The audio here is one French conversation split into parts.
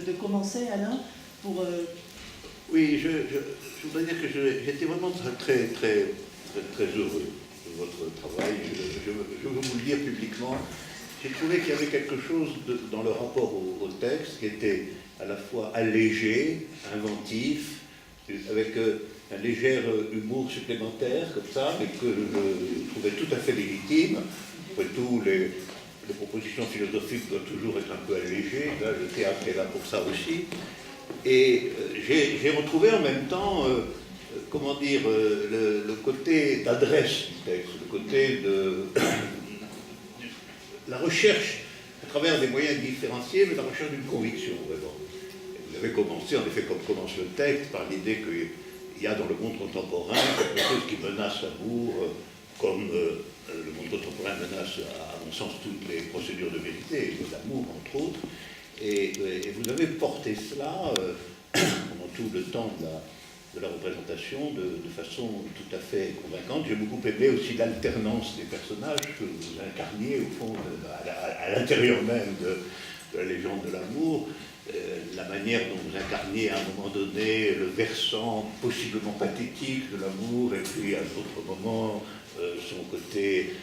de commencer, Alain, pour... Oui, je voudrais dire que j'étais vraiment très heureux de votre travail. Je veux vous le dire publiquement. J'ai trouvé qu'il y avait quelque chose dans le rapport au texte qui était à la fois allégé, inventif, avec un léger humour supplémentaire, comme ça, mais que je trouvais tout à fait légitime. Après tout, les propositions philosophiques doivent toujours être un peu allégées. Là, le théâtre est là pour ça aussi. Et j'ai retrouvé en même temps, comment dire, le côté d'adresse du texte, le côté de la recherche à travers des moyens différenciés, mais la recherche d'une conviction, vraiment. Vous avez commencé, en effet, comme commence le texte, par l'idée qu'il y a dans le monde contemporain quelque chose qui menace l'amour, comme le monde contemporain menace, à mon sens, toutes les procédures de vérité, l'amour, entre autres. Et vous avez porté cela pendant tout le temps de la représentation de façon tout à fait convaincante. J'ai beaucoup aimé aussi l'alternance des personnages que vous incarniez, au fond, à l'intérieur même de la légende de l'amour, la manière dont vous incarniez à un moment donné le versant possiblement pathétique de l'amour, et puis à d'autres moments son côté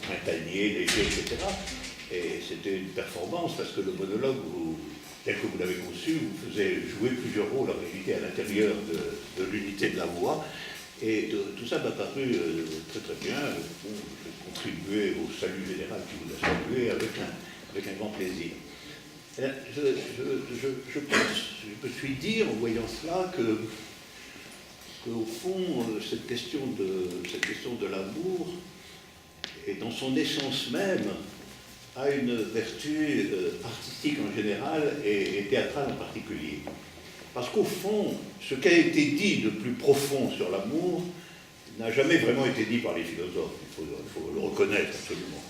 printanier, léger, etc. Et c'était une performance parce que le monologue, tel que vous l'avez conçu, vous faisait jouer plusieurs rôles en réalité à l'intérieur de l'unité de la voix. Et tout ça m'a paru très bien. J'ai contribué au salut général qui vous a salué avec un grand plaisir. Je me suis dit, en voyant cela, qu'au fond, cette question de l'amour, et dans son essence même, a une vertu artistique en général et théâtrale en particulier. Parce qu'au fond, ce qui a été dit de plus profond sur l'amour n'a jamais vraiment été dit par les philosophes, il faut le reconnaître absolument.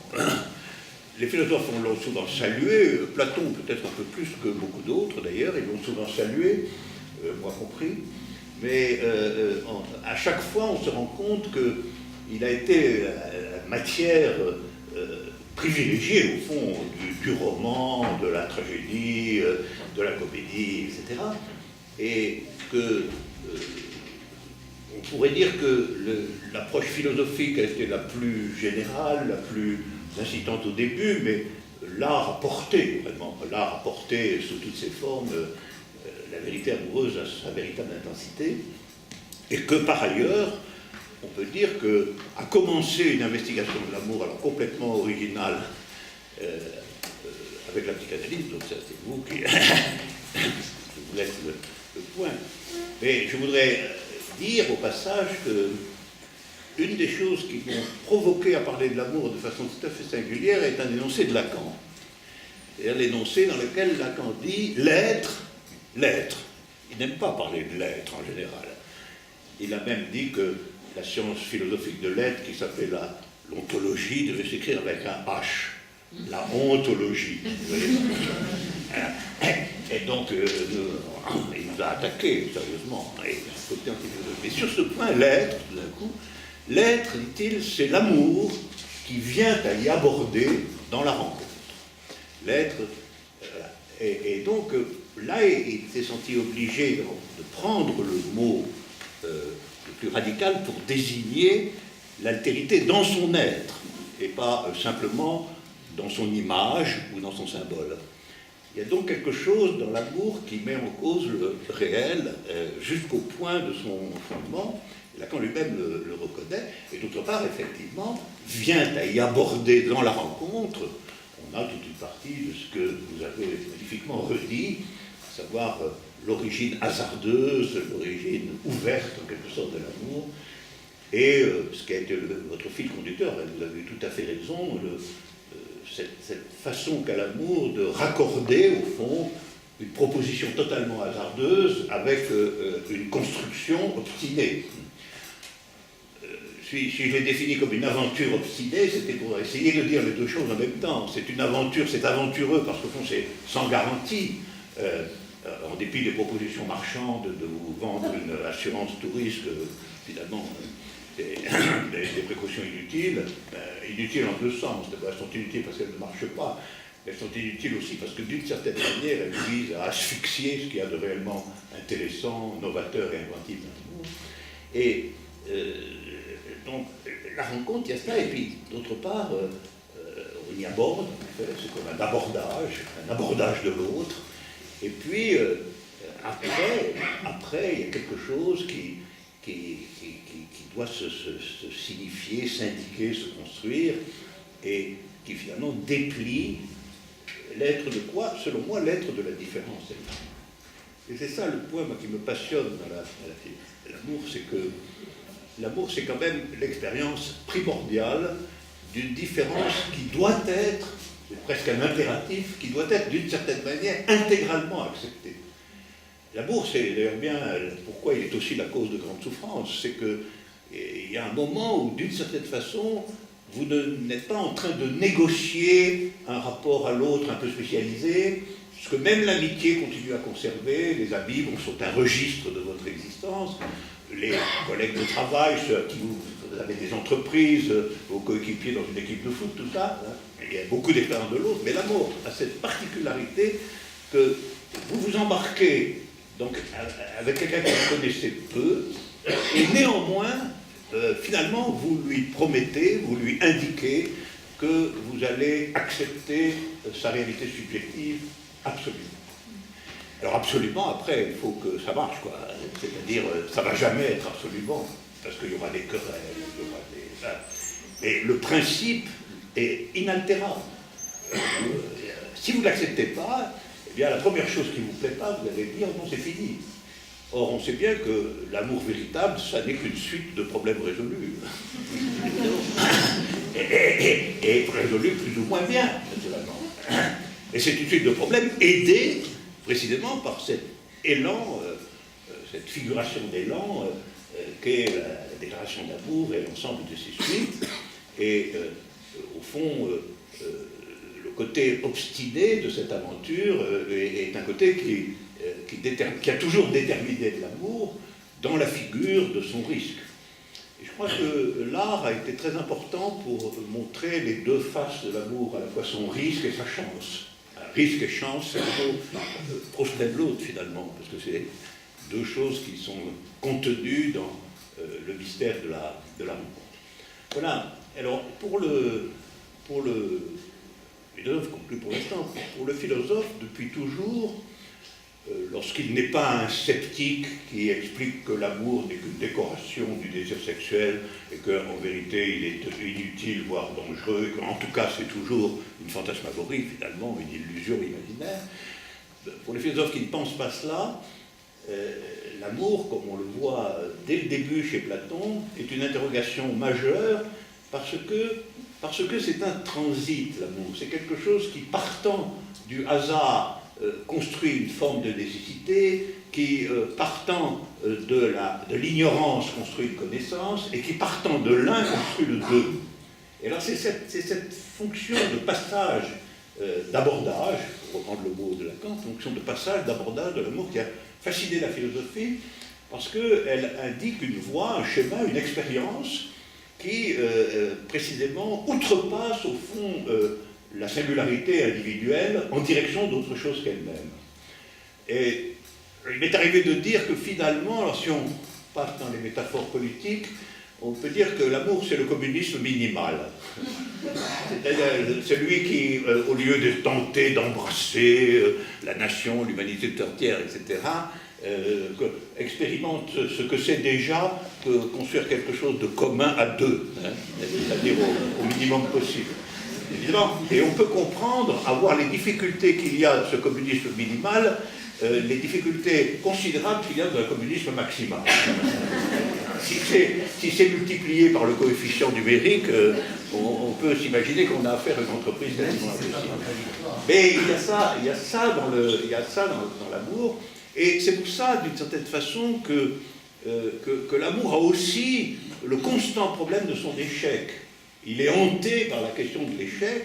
Les philosophes l'ont souvent salué, Platon peut-être un peu plus que beaucoup d'autres d'ailleurs, ils l'ont souvent salué, moi compris, mais à chaque fois on se rend compte qu'il a été la matière privilégiée au fond du roman, de la tragédie, de la comédie, etc. Et que on pourrait dire que l'approche philosophique a été la plus générale, la plus incitante au début, mais l'art a porté, vraiment, l'art a porté sous toutes ses formes la vérité amoureuse à sa véritable intensité, et que par ailleurs, on peut dire qu'a commencé une investigation de l'amour, alors complètement originale, avec la psychanalyse, donc ça c'est vous qui je vous laisse le point. Mais je voudrais dire au passage que une des choses qui m'ont provoqué à parler de l'amour de façon tout à fait singulière est un énoncé de Lacan. C'est-à-dire l'énoncé dans lequel Lacan dit l'être. Il n'aime pas parler de l'être en général. Il a même dit que la science philosophique de l'être, qui s'appelait l'ontologie, devait s'écrire avec un H. La ontologie. Et donc, il nous a attaqués, sérieusement. Mais sur ce point, l'être, tout d'un coup, l'être, dit-il, c'est l'amour qui vient à y aborder dans la rencontre. L'être, et donc, là, il s'est senti obligé de prendre le mot le plus radical pour désigner l'altérité dans son être, et pas simplement dans son image ou dans son symbole. Il y a donc quelque chose dans l'amour qui met en cause le réel jusqu'au point de son fondement. Lacan lui-même le reconnaît, et d'autre part, effectivement, vient à y aborder dans la rencontre. On a toute une partie de ce que vous avez magnifiquement redit, à savoir l'origine hasardeuse, l'origine ouverte, en quelque sorte, de l'amour, et ce qui a été votre fil conducteur, vous avez eu tout à fait raison, cette façon qu'a l'amour de raccorder, au fond, une proposition totalement hasardeuse avec une construction obstinée. Si je l'ai défini comme une aventure obstinée, c'était pour essayer de dire les deux choses en même temps. C'est une aventure, c'est aventureux, parce qu'au fond, c'est sans garantie, en dépit des propositions marchandes de vous vendre une assurance touriste, finalement, des précautions inutiles, inutiles en deux sens. D'abord, elles sont inutiles parce qu'elles ne marchent pas, elles sont inutiles aussi parce que d'une certaine manière, elles visent à asphyxier ce qu'il y a de réellement intéressant, novateur et inventif dans l'amour. Et donc, la rencontre, il y a ça, et puis d'autre part, on y aborde, en fait, c'est comme un abordage de l'autre, et puis après, il y a quelque chose qui doit se signifier, s'indiquer, se construire, et qui finalement déplie l'être de quoi? Selon moi, l'être de la différence. Et c'est ça le point moi, qui me passionne dans l'amour, c'est que l'amour, c'est quand même l'expérience primordiale d'une différence qui doit être, c'est presque un impératif, qui doit être d'une certaine manière intégralement acceptée. L'amour, c'est d'ailleurs bien pourquoi il est aussi la cause de grandes souffrances, c'est qu'il y a un moment où, d'une certaine façon, vous n'êtes pas en train de négocier un rapport à l'autre un peu spécialisé, puisque même l'amitié continue à conserver, les amis sont un registre de votre existence, les collègues de travail, ceux à qui vous avez des entreprises, vos coéquipiers dans une équipe de foot, tout ça, hein, il y a beaucoup d'expériences de l'autre, mais l'amour a cette particularité que vous vous embarquez donc, avec quelqu'un que vous connaissez peu, et néanmoins, finalement, vous lui promettez, vous lui indiquez que vous allez accepter sa réalité subjective absolument. Alors absolument, après, il faut que ça marche, quoi. C'est-à-dire, ça ne va jamais être absolument, parce qu'il y aura des querelles, il y aura des... Mais le principe est inaltérable. Si vous ne l'acceptez pas, eh bien, la première chose qui ne vous plaît pas, vous allez dire, non, c'est fini. Or, on sait bien que l'amour véritable, ça n'est qu'une suite de problèmes résolus. et résolus plus ou moins bien, naturellement. Et c'est une suite de problèmes aidés précisément par cet élan, cette figuration d'élan qu'est la déclaration d'amour et l'ensemble de ses suites. Et au fond, le côté obstiné de cette aventure est un côté qui a toujours déterminé l'amour dans la figure de son risque. Et je crois que l'art a été très important pour montrer les deux faces de l'amour, à la fois son risque et sa chance. Risque et chance, c'est un mot proche l'un de l'autre finalement, parce que c'est deux choses qui sont contenues dans le mystère de la rencontre. Voilà. Alors pour le philosophe, conclu pour l'instant, pour le philosophe, depuis toujours, lorsqu'il n'est pas un sceptique qui explique que l'amour n'est qu'une décoration du désir sexuel et qu'en vérité il est inutile, voire dangereux, et qu'en tout cas c'est toujours une fantasmagorie finalement, une illusion imaginaire, pour les philosophes qui ne pensent pas cela, l'amour, comme on le voit dès le début chez Platon, est une interrogation majeure parce que c'est un transit, l'amour. C'est quelque chose qui, partant du hasard, construit une forme de nécessité, qui, partant de l'ignorance, construit une connaissance, et qui, partant de l'un, construit le deux. Et alors, c'est cette fonction de passage, d'abordage, pour reprendre le mot de Lacan, fonction de passage, d'abordage de l'amour qui a fasciné la philosophie, parce qu'elle indique une voie, un schéma, une expérience qui, précisément, outrepasse, au fond, la singularité individuelle en direction d'autre chose qu'elle-même. Et il m'est arrivé de dire que finalement, alors si on passe dans les métaphores politiques, on peut dire que l'amour c'est le communisme minimal. C'est-à-dire celui qui, au lieu de tenter d'embrasser la nation, l'humanité tout entière, etc., expérimente ce que c'est déjà que construire quelque chose de commun à deux, hein, c'est-à-dire au minimum possible. Évidemment, et on peut comprendre, avoir les difficultés qu'il y a dans ce communisme minimal, les difficultés considérables qu'il y a dans le communisme maximal. Si c'est multiplié par le coefficient numérique, on peut s'imaginer qu'on a affaire à une entreprise quasiment impossible. Mais il y a ça dans l'amour, et c'est pour ça, d'une certaine façon, que l'amour a aussi le constant problème de son échec. Il est hanté par la question de l'échec,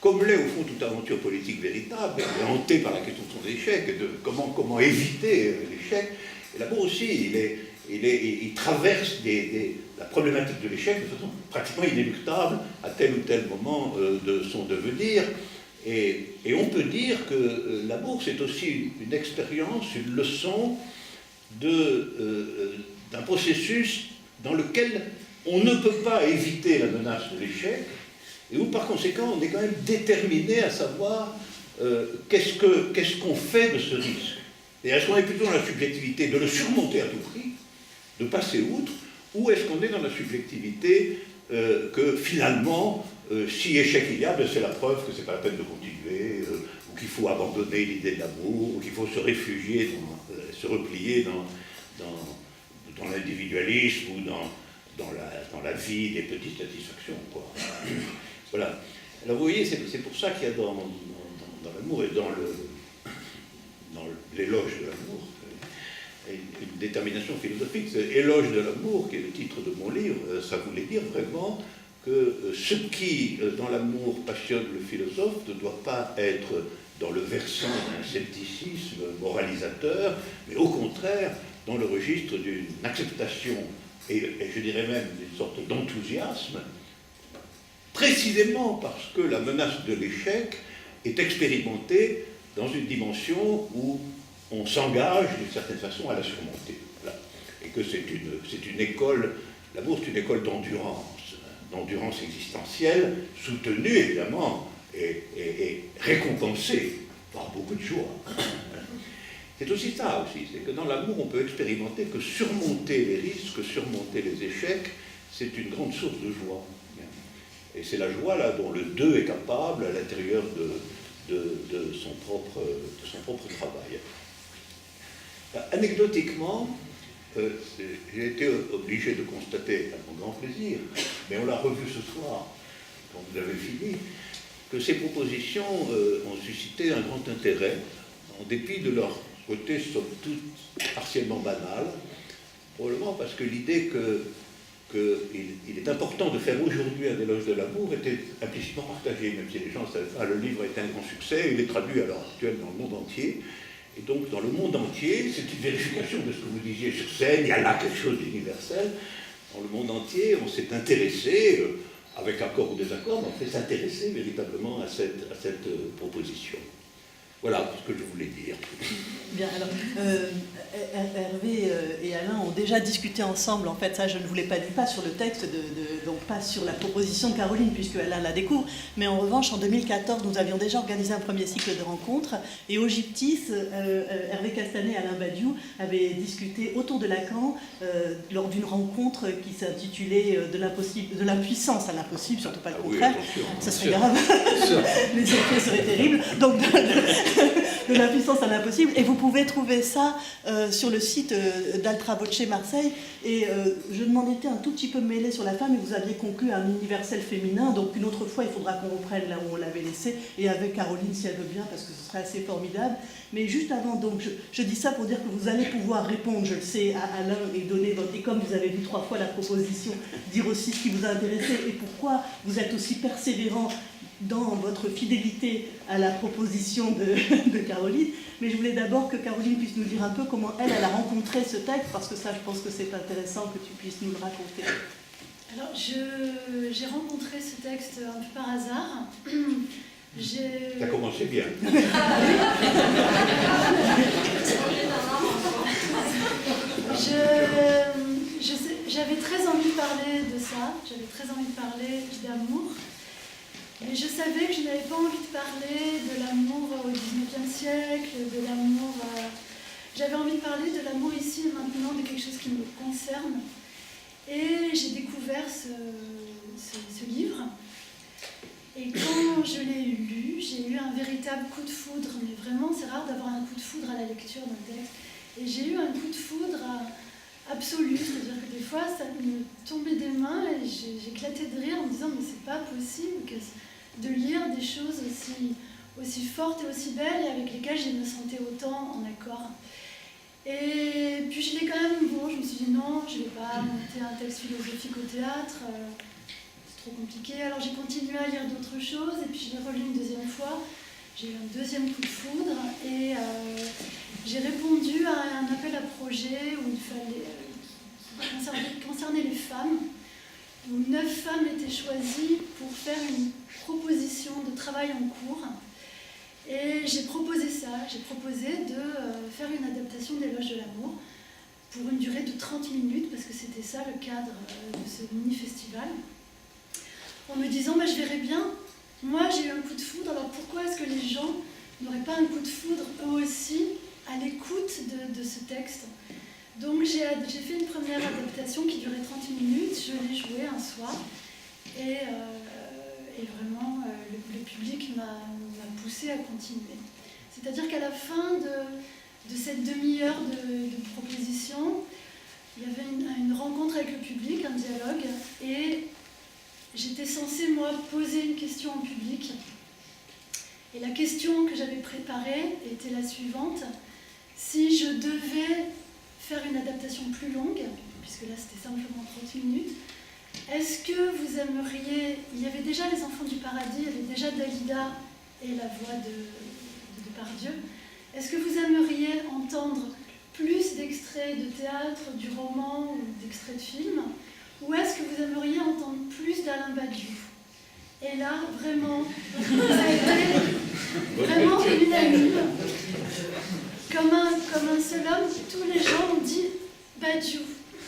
comme l'est au fond toute aventure politique véritable. Il est hanté par la question de son échec, et de comment éviter l'échec. Et l'amour aussi, il traverse la problématique de l'échec de façon pratiquement inéluctable à tel ou tel moment de son devenir. Et on peut dire que l'amour, c'est aussi une expérience, une leçon d'un processus dans lequel on ne peut pas éviter la menace de l'échec, et où par conséquent on est quand même déterminé à savoir qu'est-ce qu'on fait de ce risque. Et est-ce qu'on est plutôt dans la subjectivité de le surmonter à tout prix, de passer outre, ou est-ce qu'on est dans la subjectivité que finalement, si échec il y a, c'est la preuve que c'est pas la peine de continuer, ou qu'il faut abandonner l'idée de l'amour, ou qu'il faut se réfugier, se replier dans l'individualisme ou dans la vie des petites satisfactions, quoi. Voilà. Alors vous voyez, c'est pour ça qu'il y a dans l'amour et dans l'éloge de l'amour une détermination philosophique. C'est Éloge de l'amour, qui est le titre de mon livre. Ça voulait dire vraiment que ce qui, dans l'amour, passionne le philosophe ne doit pas être dans le versant d'un scepticisme moralisateur, mais au contraire dans le registre d'une acceptation et je dirais même d'une sorte d'enthousiasme, précisément parce que la menace de l'échec est expérimentée dans une dimension où on s'engage d'une certaine façon à la surmonter. Voilà. Et que c'est une école, l'amour c'est une école d'endurance existentielle, soutenue évidemment et récompensée par beaucoup de joie. C'est aussi ça aussi, c'est que dans l'amour on peut expérimenter que surmonter les risques, surmonter les échecs, c'est une grande source de joie. Et c'est la joie là dont le deux est capable à l'intérieur de son propre travail. Anecdotiquement, j'ai été obligé de constater, à mon grand plaisir, mais on l'a revu ce soir, quand vous avez fini, que ces propositions ont suscité un grand intérêt, en dépit de leur côté, somme toute, partiellement banal, probablement parce que l'idée qu'il est important de faire aujourd'hui un éloge de l'amour était implicitement partagée, même si les gens savaient pas. Le livre est un grand succès, il est traduit à l'heure actuelle dans le monde entier. Et donc, dans le monde entier, c'est une vérification de ce que vous disiez sur scène, il y a là quelque chose d'universel. Dans le monde entier, on s'est intéressé, avec accord ou désaccord, mais on s'est intéressé véritablement à cette proposition. Voilà ce que je voulais dire. Bien, alors, Hervé et Alain ont déjà discuté ensemble, en fait, ça je ne vous l'ai pas dit, pas sur le texte, donc pas sur la proposition de Caroline, puisque Alain la découvre, mais en revanche, en 2014, nous avions déjà organisé un premier cycle de rencontres, et au Gyptis, Hervé Castanet et Alain Badiou avaient discuté autour de Lacan, lors d'une rencontre qui s'intitulait de la puissance à l'impossible, surtout pas le contraire, oui, ça serait grave, les effets seraient terribles, donc de la puissance à l'impossible, et vous pouvez trouver ça sur le site d'Altra Voce Marseille, et je m'en étais un tout petit peu mêlée sur la femme, et vous aviez conclu un universel féminin, donc une autre fois il faudra qu'on reprenne là où on l'avait laissé, et avec Caroline si elle veut bien, parce que ce serait assez formidable. Mais juste avant, donc je dis ça pour dire que vous allez pouvoir répondre, je le sais, à Alain, et donner votre, et comme vous avez vu 3 fois la proposition, dire aussi ce qui vous a intéressé, et pourquoi vous êtes aussi persévérant dans votre fidélité à la proposition de Caroline. Mais je voulais d'abord que Caroline puisse nous dire un peu comment elle a rencontré ce texte, parce que ça, je pense que c'est intéressant que tu puisses nous le raconter. Alors, j'ai rencontré ce texte un peu par hasard. Ça a commencé bien. J'avais très envie de parler de ça, j'avais très envie de parler d'amour. Mais je savais que je n'avais pas envie de parler de l'amour au XIXe siècle, de l'amour... J'avais envie de parler de l'amour ici et maintenant, de quelque chose qui me concerne. Et j'ai découvert ce livre. Et quand je l'ai lu, j'ai eu un véritable coup de foudre. Mais vraiment, c'est rare d'avoir un coup de foudre à la lecture d'un texte. Et j'ai eu un coup de foudre absolu. C'est-à-dire que des fois, ça me tombait des mains et j'éclatais de rire en me disant « mais c'est pas possible de lire des choses aussi fortes et aussi belles et avec lesquelles je me sentais autant en accord. » Et puis je l'ai quand même, je me suis dit non, je ne vais pas monter un texte philosophique au théâtre, c'est trop compliqué. Alors j'ai continué à lire d'autres choses et puis je l'ai relu une deuxième fois. J'ai eu un deuxième coup de foudre et j'ai répondu à un appel à projet où il fallait, qui concernait les femmes, où 9 femmes étaient choisies pour faire une proposition de travail en cours Et j'ai proposé ça, j'ai proposé de faire une adaptation d'Éloge de l'amour pour une durée de 30 minutes, parce que c'était ça le cadre de ce mini-festival, en me disant, je verrai bien, moi j'ai eu un coup de foudre, alors pourquoi est-ce que les gens n'auraient pas un coup de foudre eux aussi à l'écoute de ce texte? Donc j'ai fait une première adaptation qui durait 30 minutes, je l'ai jouée un soir, et vraiment le public m'a poussée à continuer. C'est-à-dire qu'à la fin de cette demi-heure de proposition, il y avait une rencontre avec le public, un dialogue, et j'étais censée, moi, poser une question en public. Et la question que j'avais préparée était la suivante. Si je devais faire une adaptation plus longue, puisque là c'était simplement 30 minutes, est-ce que vous aimeriez... Il y avait déjà Les Enfants du Paradis, il y avait déjà Dalida et la voix de Depardieu. Est-ce que vous aimeriez entendre plus d'extraits de théâtre, du roman ou d'extraits de film? Ou est-ce que vous aimeriez entendre plus d'Alain Badiou? Et là, vraiment, ça a été vraiment unanime. Comme un seul homme, tous les gens ont dit Badiou.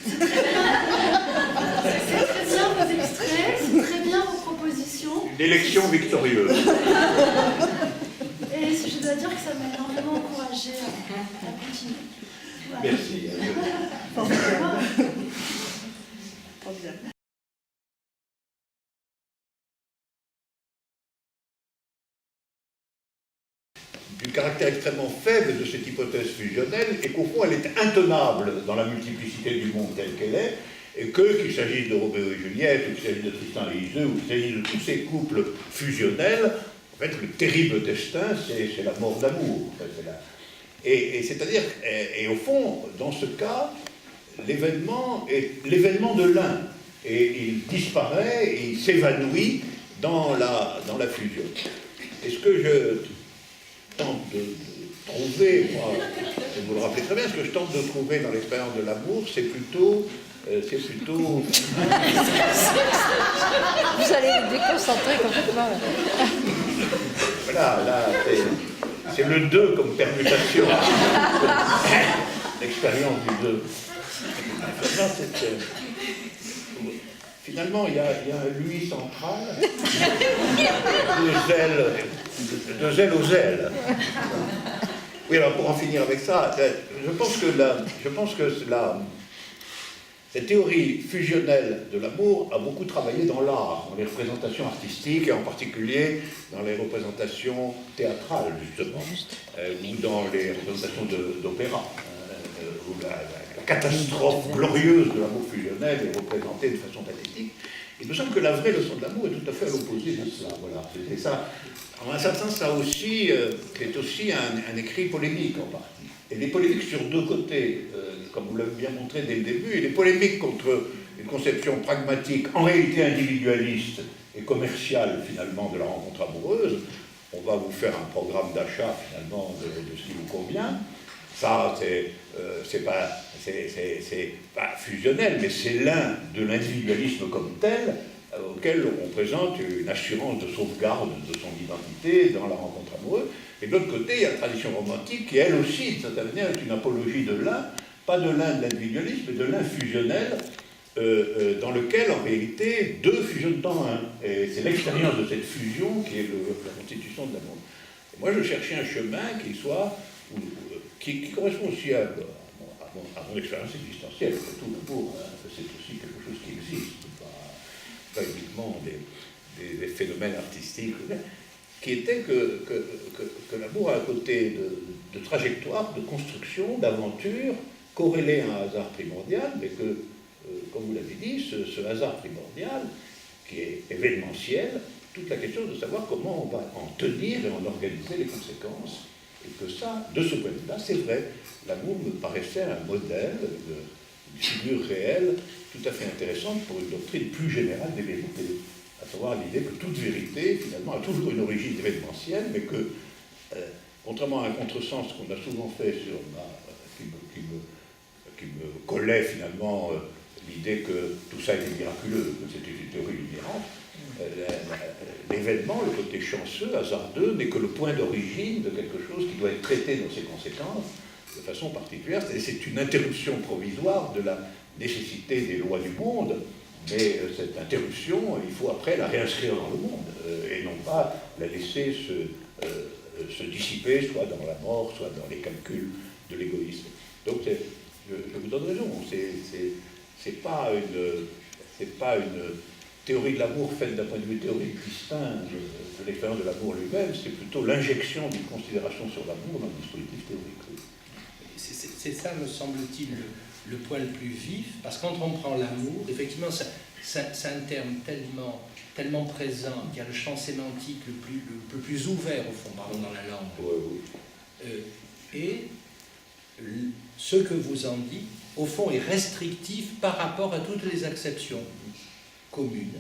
C'est très bien. C'est très bien vos extraits, c'est très bien vos propositions. Une élection victorieuse. Et je dois dire que ça m'a énormément encouragée à continuer. Voilà. Merci. Formidable. Du caractère extrêmement faible de cette hypothèse fusionnelle et qu'au fond elle est intenable dans la multiplicité du monde tel qu'elle est, et qu'il s'agisse de Roméo et Juliette, ou qu'il s'agisse de Tristan et Iseult, ou qu'il s'agisse de tous ces couples fusionnels, en fait le terrible destin c'est la mort d'amour. En fait, et c'est-à-dire, et au fond, dans ce cas, l'événement est l'événement de l'un, et il disparaît, et il s'évanouit dans la fusion. Et ce que je tente de trouver, moi, vous le rappelez très bien, ce que je tente de trouver dans l'expérience de l'amour, c'est plutôt... Vous allez vous déconcentrer complètement. Voilà, là, c'est le 2 comme permutation. L'expérience du 2. Finalement, il y a un lui central, deux ailes aux ailes. Oui, alors pour en finir avec ça, je pense que cette théorie fusionnelle de l'amour a beaucoup travaillé dans l'art, dans les représentations artistiques, et en particulier dans les représentations théâtrales, justement, ou dans les représentations d'opéra, où la catastrophe glorieuse de l'amour fusionnel est représentée de façon pathétique. Il me semble que la vraie leçon de l'amour est tout à fait à l'opposé de cela. Voilà. Et ça, en un certain sens, ça aussi, c'est aussi un écrit polémique en partie. Et les polémiques sur deux côtés, comme vous l'avez bien montré dès le début, et les polémiques contre une conception pragmatique, en réalité individualiste et commerciale finalement de la rencontre amoureuse. On va vous faire un programme d'achat finalement de ce qui vous convient. Ça, c'est pas fusionnel, mais c'est l'un de l'individualisme comme tel, auquel on présente une assurance de sauvegarde de son identité dans la rencontre amoureuse. Et de l'autre côté, il y a la tradition romantique qui, elle aussi, d'une certaine manière, est une apologie de l'un, pas de l'un de l'individualisme, mais de l'un fusionnel, dans lequel, en réalité, deux fusionnent en un. Et c'est l'expérience de cette fusion qui est la constitution de l'amour. Et moi, je cherchais un chemin qui correspond aussi à mon expérience existentielle. Tout l'amour, c'est aussi quelque chose qui existe, pas uniquement des phénomènes artistiques, qui était que l'amour a un côté de trajectoire, de construction, d'aventure, corrélé à un hasard primordial, mais que, comme vous l'avez dit, ce hasard primordial, qui est événementiel, toute la question de savoir comment on va en tenir et en organiser les conséquences. Et que ça, de ce point de vue-là, c'est vrai, l'amour me paraissait un modèle une figure réelle tout à fait intéressante pour une doctrine plus générale des vérités. À savoir l'idée que toute vérité, finalement, a toujours une origine événementielle, mais que, contrairement à un contresens qu'on a souvent fait sur qui me collait finalement l'idée que tout ça était miraculeux, que c'était une théorie du miracle. L'événement, le côté chanceux, hasardeux, n'est que le point d'origine de quelque chose qui doit être traité dans ses conséquences de façon particulière. C'est une interruption provisoire de la nécessité des lois du monde, mais cette interruption, il faut après la réinscrire dans le monde, et non pas la laisser se dissiper, soit dans la mort, soit dans les calculs de l'égoïsme. Donc je vous donne raison, c'est pas une théorie de l'amour faite d'un point de vue théorique distinct de l'expérience de l'amour lui-même, c'est plutôt l'injection d'une considération sur l'amour dans le dispositif théorique. C'est ça, me semble-t-il, le point le plus vif, parce que quand on prend l'amour, effectivement, c'est un terme tellement présent, qui a le champ sémantique le plus ouvert, au fond, pardon, dans la langue. Oui. Et ce que vous en dites, au fond, est restrictif par rapport à toutes les acceptions communes,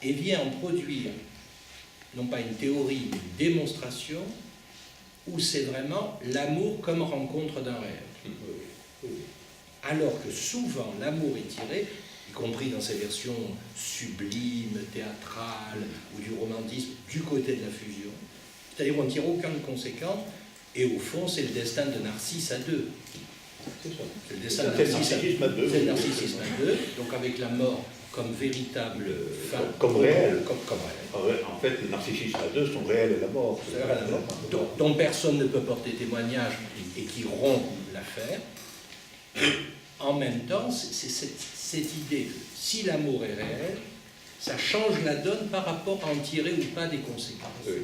et vient en produire, non pas une théorie, mais une démonstration, où c'est vraiment l'amour comme rencontre d'un rêve. Alors que souvent, l'amour est tiré, y compris dans ses versions sublimes, théâtrales, ou du romantisme, du côté de la fusion. C'est-à-dire qu'on ne tire aucune conséquence, et au fond, c'est le destin de Narcisse à deux. C'est ça. C'est le destin de narcissisme à deux. C'est le narcissisme à deux, donc avec la mort comme véritable fin. Comme réel. Comme réel. En fait, le narcissisme à deux sont réels et la mort. Dont personne ne peut porter témoignage et qui rompt l'affaire. En même temps, c'est cette idée que si l'amour est réel, ça change la donne par rapport à en tirer ou pas des conséquences. Oui.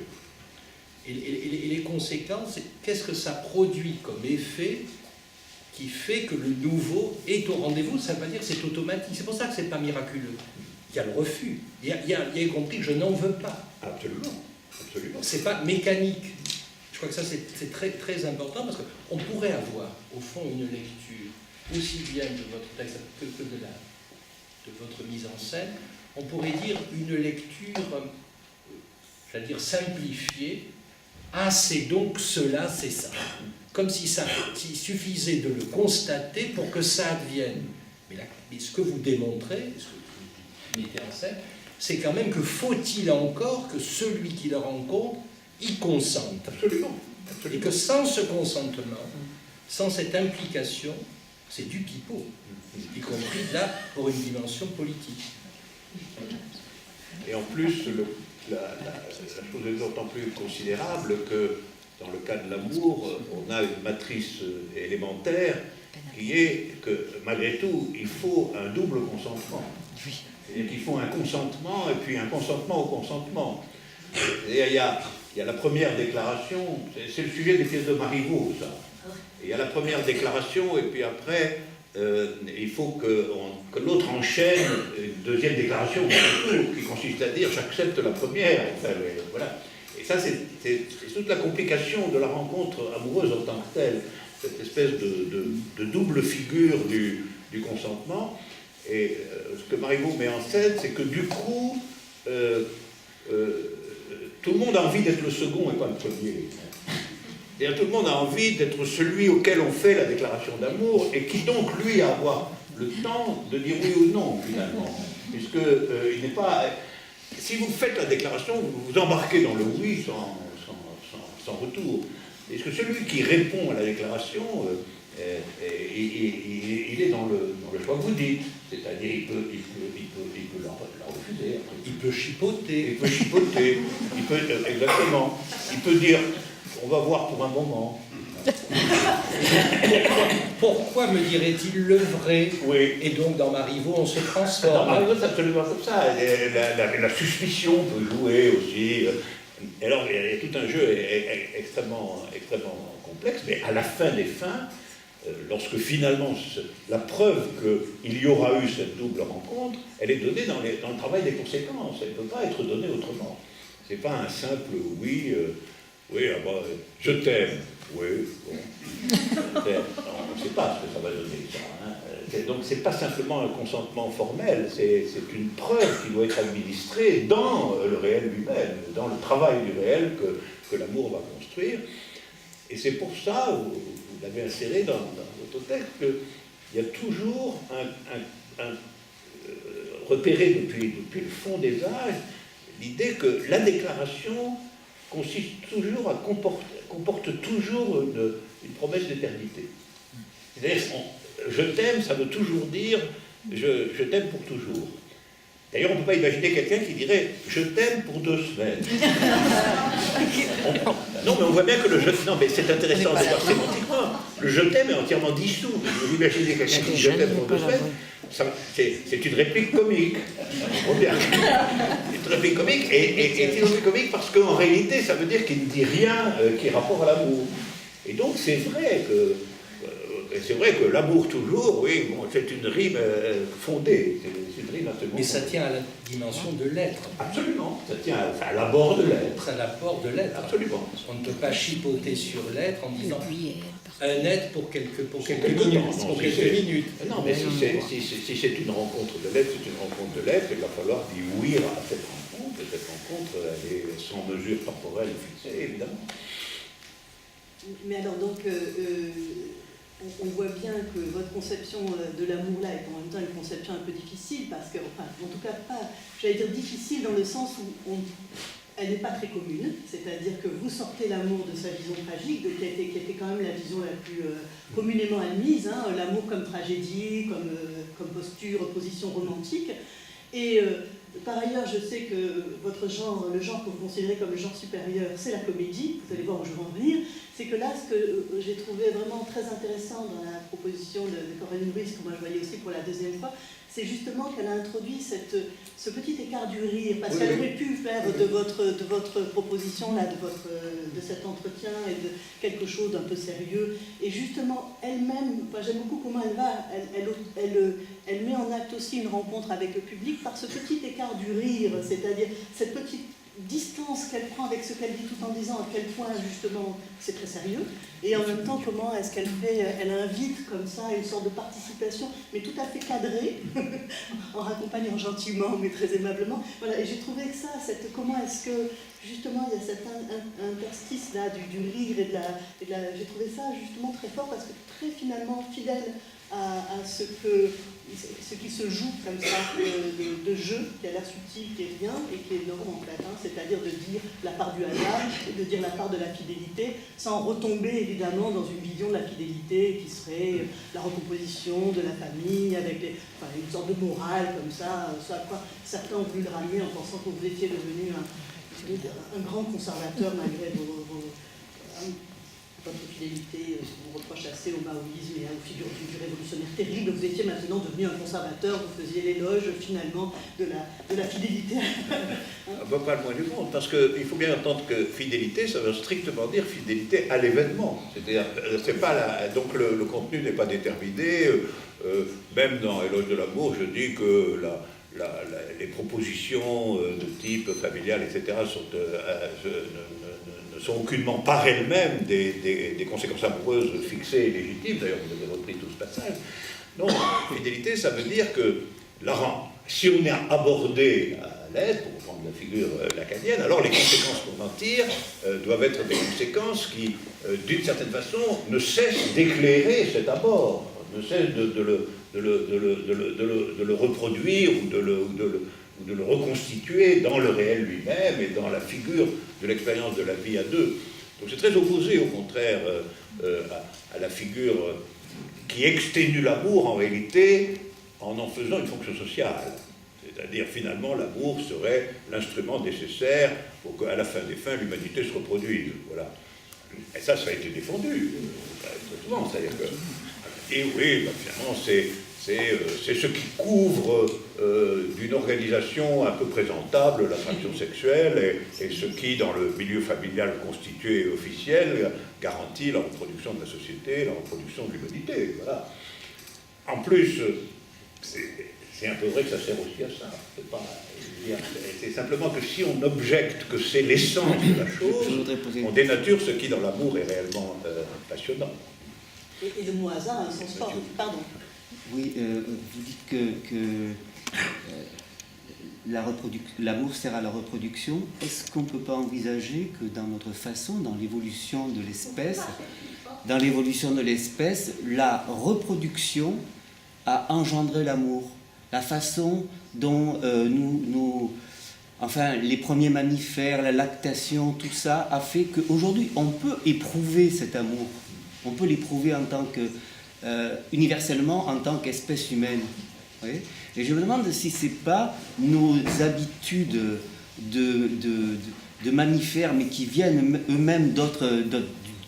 Et les conséquences, qu'est-ce que ça produit comme effet qui fait que le nouveau est au rendez-vous? Ça ne veut pas dire que c'est automatique. C'est pour ça que ce n'est pas miraculeux. Il y a le refus. Il y a compris que je n'en veux pas. Absolument. Absolument. Ce n'est pas mécanique. Je crois que ça, c'est très, très important parce qu'on pourrait avoir, au fond, une lecture aussi bien de votre texte que de votre mise en scène. On pourrait dire une lecture, j'allais dire, simplifiée. Ah, c'est donc cela, c'est ça. Comme s'il suffisait de le constater pour que ça advienne. Mais ce que vous démontrez, ce que vous mettez en scène, c'est quand même que faut-il encore que celui qui le rencontre y consente. Absolument. Et que sans ce consentement, sans cette implication, c'est du pipeau, y compris là pour une dimension politique. Et en plus, la chose est d'autant plus considérable que dans le cas de l'amour, on a une matrice élémentaire qui est que, malgré tout, il faut un double consentement. C'est-à-dire qu'il faut un consentement et puis un consentement au consentement. Et il y a la première déclaration, c'est le sujet des pièces de Marivaux, ça. Et il y a la première déclaration et puis après, il faut que l'autre enchaîne une deuxième déclaration qui consiste à dire « j'accepte la première ». Enfin, voilà. Et ça, c'est toute la complication de la rencontre amoureuse en tant que telle, cette espèce de double figure du consentement. Et ce que Marivaux met en scène, c'est que du coup, tout le monde a envie d'être le second et pas le premier. C'est-à-dire tout le monde a envie d'être celui auquel on fait la déclaration d'amour et qui donc, lui, a avoir le temps de dire oui ou non, finalement. Puisque il n'est pas... Si vous faites la déclaration, vous vous embarquez dans le oui sans retour. Est-ce que celui qui répond à la déclaration, il est dans le choix que vous dites. C'est-à-dire il peut la refuser. Il peut chipoter. Exactement. Il peut dire, on va voir pour un moment. Pourquoi me dirait-il le vrai? Oui. Et donc dans Marivaux, on se transforme. Dans Marivaux, c'est absolument comme ça. La suspicion peut jouer aussi. Alors, il y a tout un jeu extrêmement complexe, mais à la fin des fins, lorsque finalement la preuve qu'il y aura eu cette double rencontre, elle est donnée dans le travail des conséquences. Elle ne peut pas être donnée autrement. Ce n'est pas un simple oui, je t'aime. Oui, bon. On ne sait pas ce que ça va donner, ça. Hein. Donc, ce n'est pas simplement un consentement formel, c'est une preuve qui doit être administrée dans le réel lui-même, dans le travail du réel que l'amour va construire. Et c'est pour ça, vous l'avez inséré dans votre texte, que il y a toujours repéré depuis le fond des âges l'idée que la déclaration consiste toujours comporte toujours une promesse d'éternité. C'est-à-dire, je t'aime, ça veut toujours dire je t'aime pour toujours. D'ailleurs, on ne peut pas imaginer quelqu'un qui dirait « je t'aime pour 2 semaines ». Non, mais on voit bien que le « je t'aime », non, mais c'est intéressant de voir sémantiquement. Le « je t'aime » est entièrement dissous. Vous imaginez quelqu'un qui dit « je t'aime pour 2 semaines », c'est une réplique comique. On voit bien. Une réplique comique, et c'est une réplique comique parce qu'en réalité, ça veut dire qu'il ne dit rien qui ait rapport à l'amour. Et donc, c'est vrai que l'amour toujours, oui, bon, c'est une rime fondée, c'est une rime absolument. Mais ça tient à la dimension de l'être. Absolument, ça tient à l'abord de l'être. C'est à l'apport de l'être. Absolument. On ne peut pas chipoter sur l'être en disant un être pour quelques quelques minutes. temps, non, Pour si quelques minutes. Non, mais si c'est une rencontre de l'être, c'est une rencontre de l'être, il va falloir dire oui à cette rencontre, et cette rencontre, elle est sans mesure temporelle fixée, évidemment. Mais alors donc, on voit bien que votre conception de l'amour là est en même temps une conception un peu difficile, parce que, enfin, en tout cas pas, j'allais dire difficile dans le sens où elle n'est pas très commune, c'est-à-dire que vous sortez l'amour de sa vision tragique, qui était quand même la vision la plus communément admise, hein, l'amour comme tragédie, comme posture, position romantique, et par ailleurs, je sais que votre genre, le genre que vous considérez comme le genre supérieur, c'est la comédie, vous allez voir où je veux en venir. C'est que là, ce que j'ai trouvé vraiment très intéressant dans la proposition de Corinne Ruiz, que moi je voyais aussi pour la 2e fois, c'est justement qu'elle a introduit ce petit écart du rire, parce qu'elle aurait pu faire de votre proposition, là, de cet entretien, et de quelque chose d'un peu sérieux. Et justement, elle-même, enfin, j'aime beaucoup comment elle va, elle met en acte aussi une rencontre avec le public par ce petit écart du rire, c'est-à-dire cette petite distance qu'elle prend avec ce qu'elle dit tout en disant à quel point justement c'est très sérieux, et en même temps comment est-ce qu'elle fait, elle invite comme ça une sorte de participation, mais tout à fait cadrée, en raccompagnant gentiment mais très aimablement. Voilà, et j'ai trouvé que ça, comment est-ce que justement il y a cet interstice là du rire et de la j'ai trouvé ça justement très fort parce que très finalement fidèle à ce qui se joue comme ça de jeu, qui a l'air subtil, qui est rien et qui est énorme en fait, hein, c'est-à-dire de dire la part du hasard, de dire la part de la fidélité, sans retomber évidemment dans une vision de la fidélité qui serait la recomposition de la famille avec une sorte de morale comme ça, ce à quoi certains ont voulu le ramener en pensant que vous étiez devenu un grand conservateur malgré votre fidélité, vous reproche assez au maoïsme et aux figures du révolutionnaire terrible. Vous étiez maintenant devenu un conservateur, vous faisiez l'éloge finalement de la fidélité. Pas le moins du monde, parce qu'il faut bien entendre que fidélité, ça veut strictement dire fidélité à l'événement. C'est-à-dire, c'est pas donc le contenu n'est pas déterminé. Même dans Éloge de l'amour, je dis que les propositions de type familial, etc., ne sont aucunement par elles-mêmes des conséquences amoureuses fixées et légitimes. D'ailleurs, vous avez repris tout ce passage. Non, fidélité, ça veut dire que si on est abordé à l'aide, pour prendre la figure lacanienne, alors les conséquences qu'on en tire doivent être des conséquences qui, d'une certaine façon, ne cessent d'éclairer cet abord, ne cessent de le reproduire ou de le reconstituer dans le réel lui-même et dans la figure de l'expérience de la vie à deux. Donc c'est très opposé, au contraire, à la figure qui exténue l'amour, en réalité, en faisant une fonction sociale. C'est-à-dire, finalement, l'amour serait l'instrument nécessaire pour qu'à la fin des fins, l'humanité se reproduise. Voilà. Et ça a été défendu, très souvent. C'est-à-dire que... Et oui, finalement, c'est ce qui couvre d'une organisation un peu présentable l'attraction sexuelle et ce qui, dans le milieu familial constitué et officiel, garantit la reproduction de la société, la reproduction de l'humanité. Voilà. En plus, c'est un peu vrai que ça sert aussi à ça. C'est simplement que si on objecte que c'est l'essence de la chose, on dénature ce qui, dans l'amour, est réellement passionnant. Et le mot hasard a un sens fort. Pardon. Oui, vous dites que l'amour sert à la reproduction. Est-ce qu'on ne peut pas envisager que dans notre façon, dans l'évolution de l'espèce, la reproduction a engendré l'amour, la façon dont enfin, les premiers mammifères, la lactation, tout ça a fait qu'aujourd'hui, on peut éprouver cet amour. On peut l'éprouver en tant que, universellement en tant qu'espèce humaine. Vous voyez. Et je me demande si ce n'est pas nos habitudes de mammifères, mais qui viennent eux-mêmes du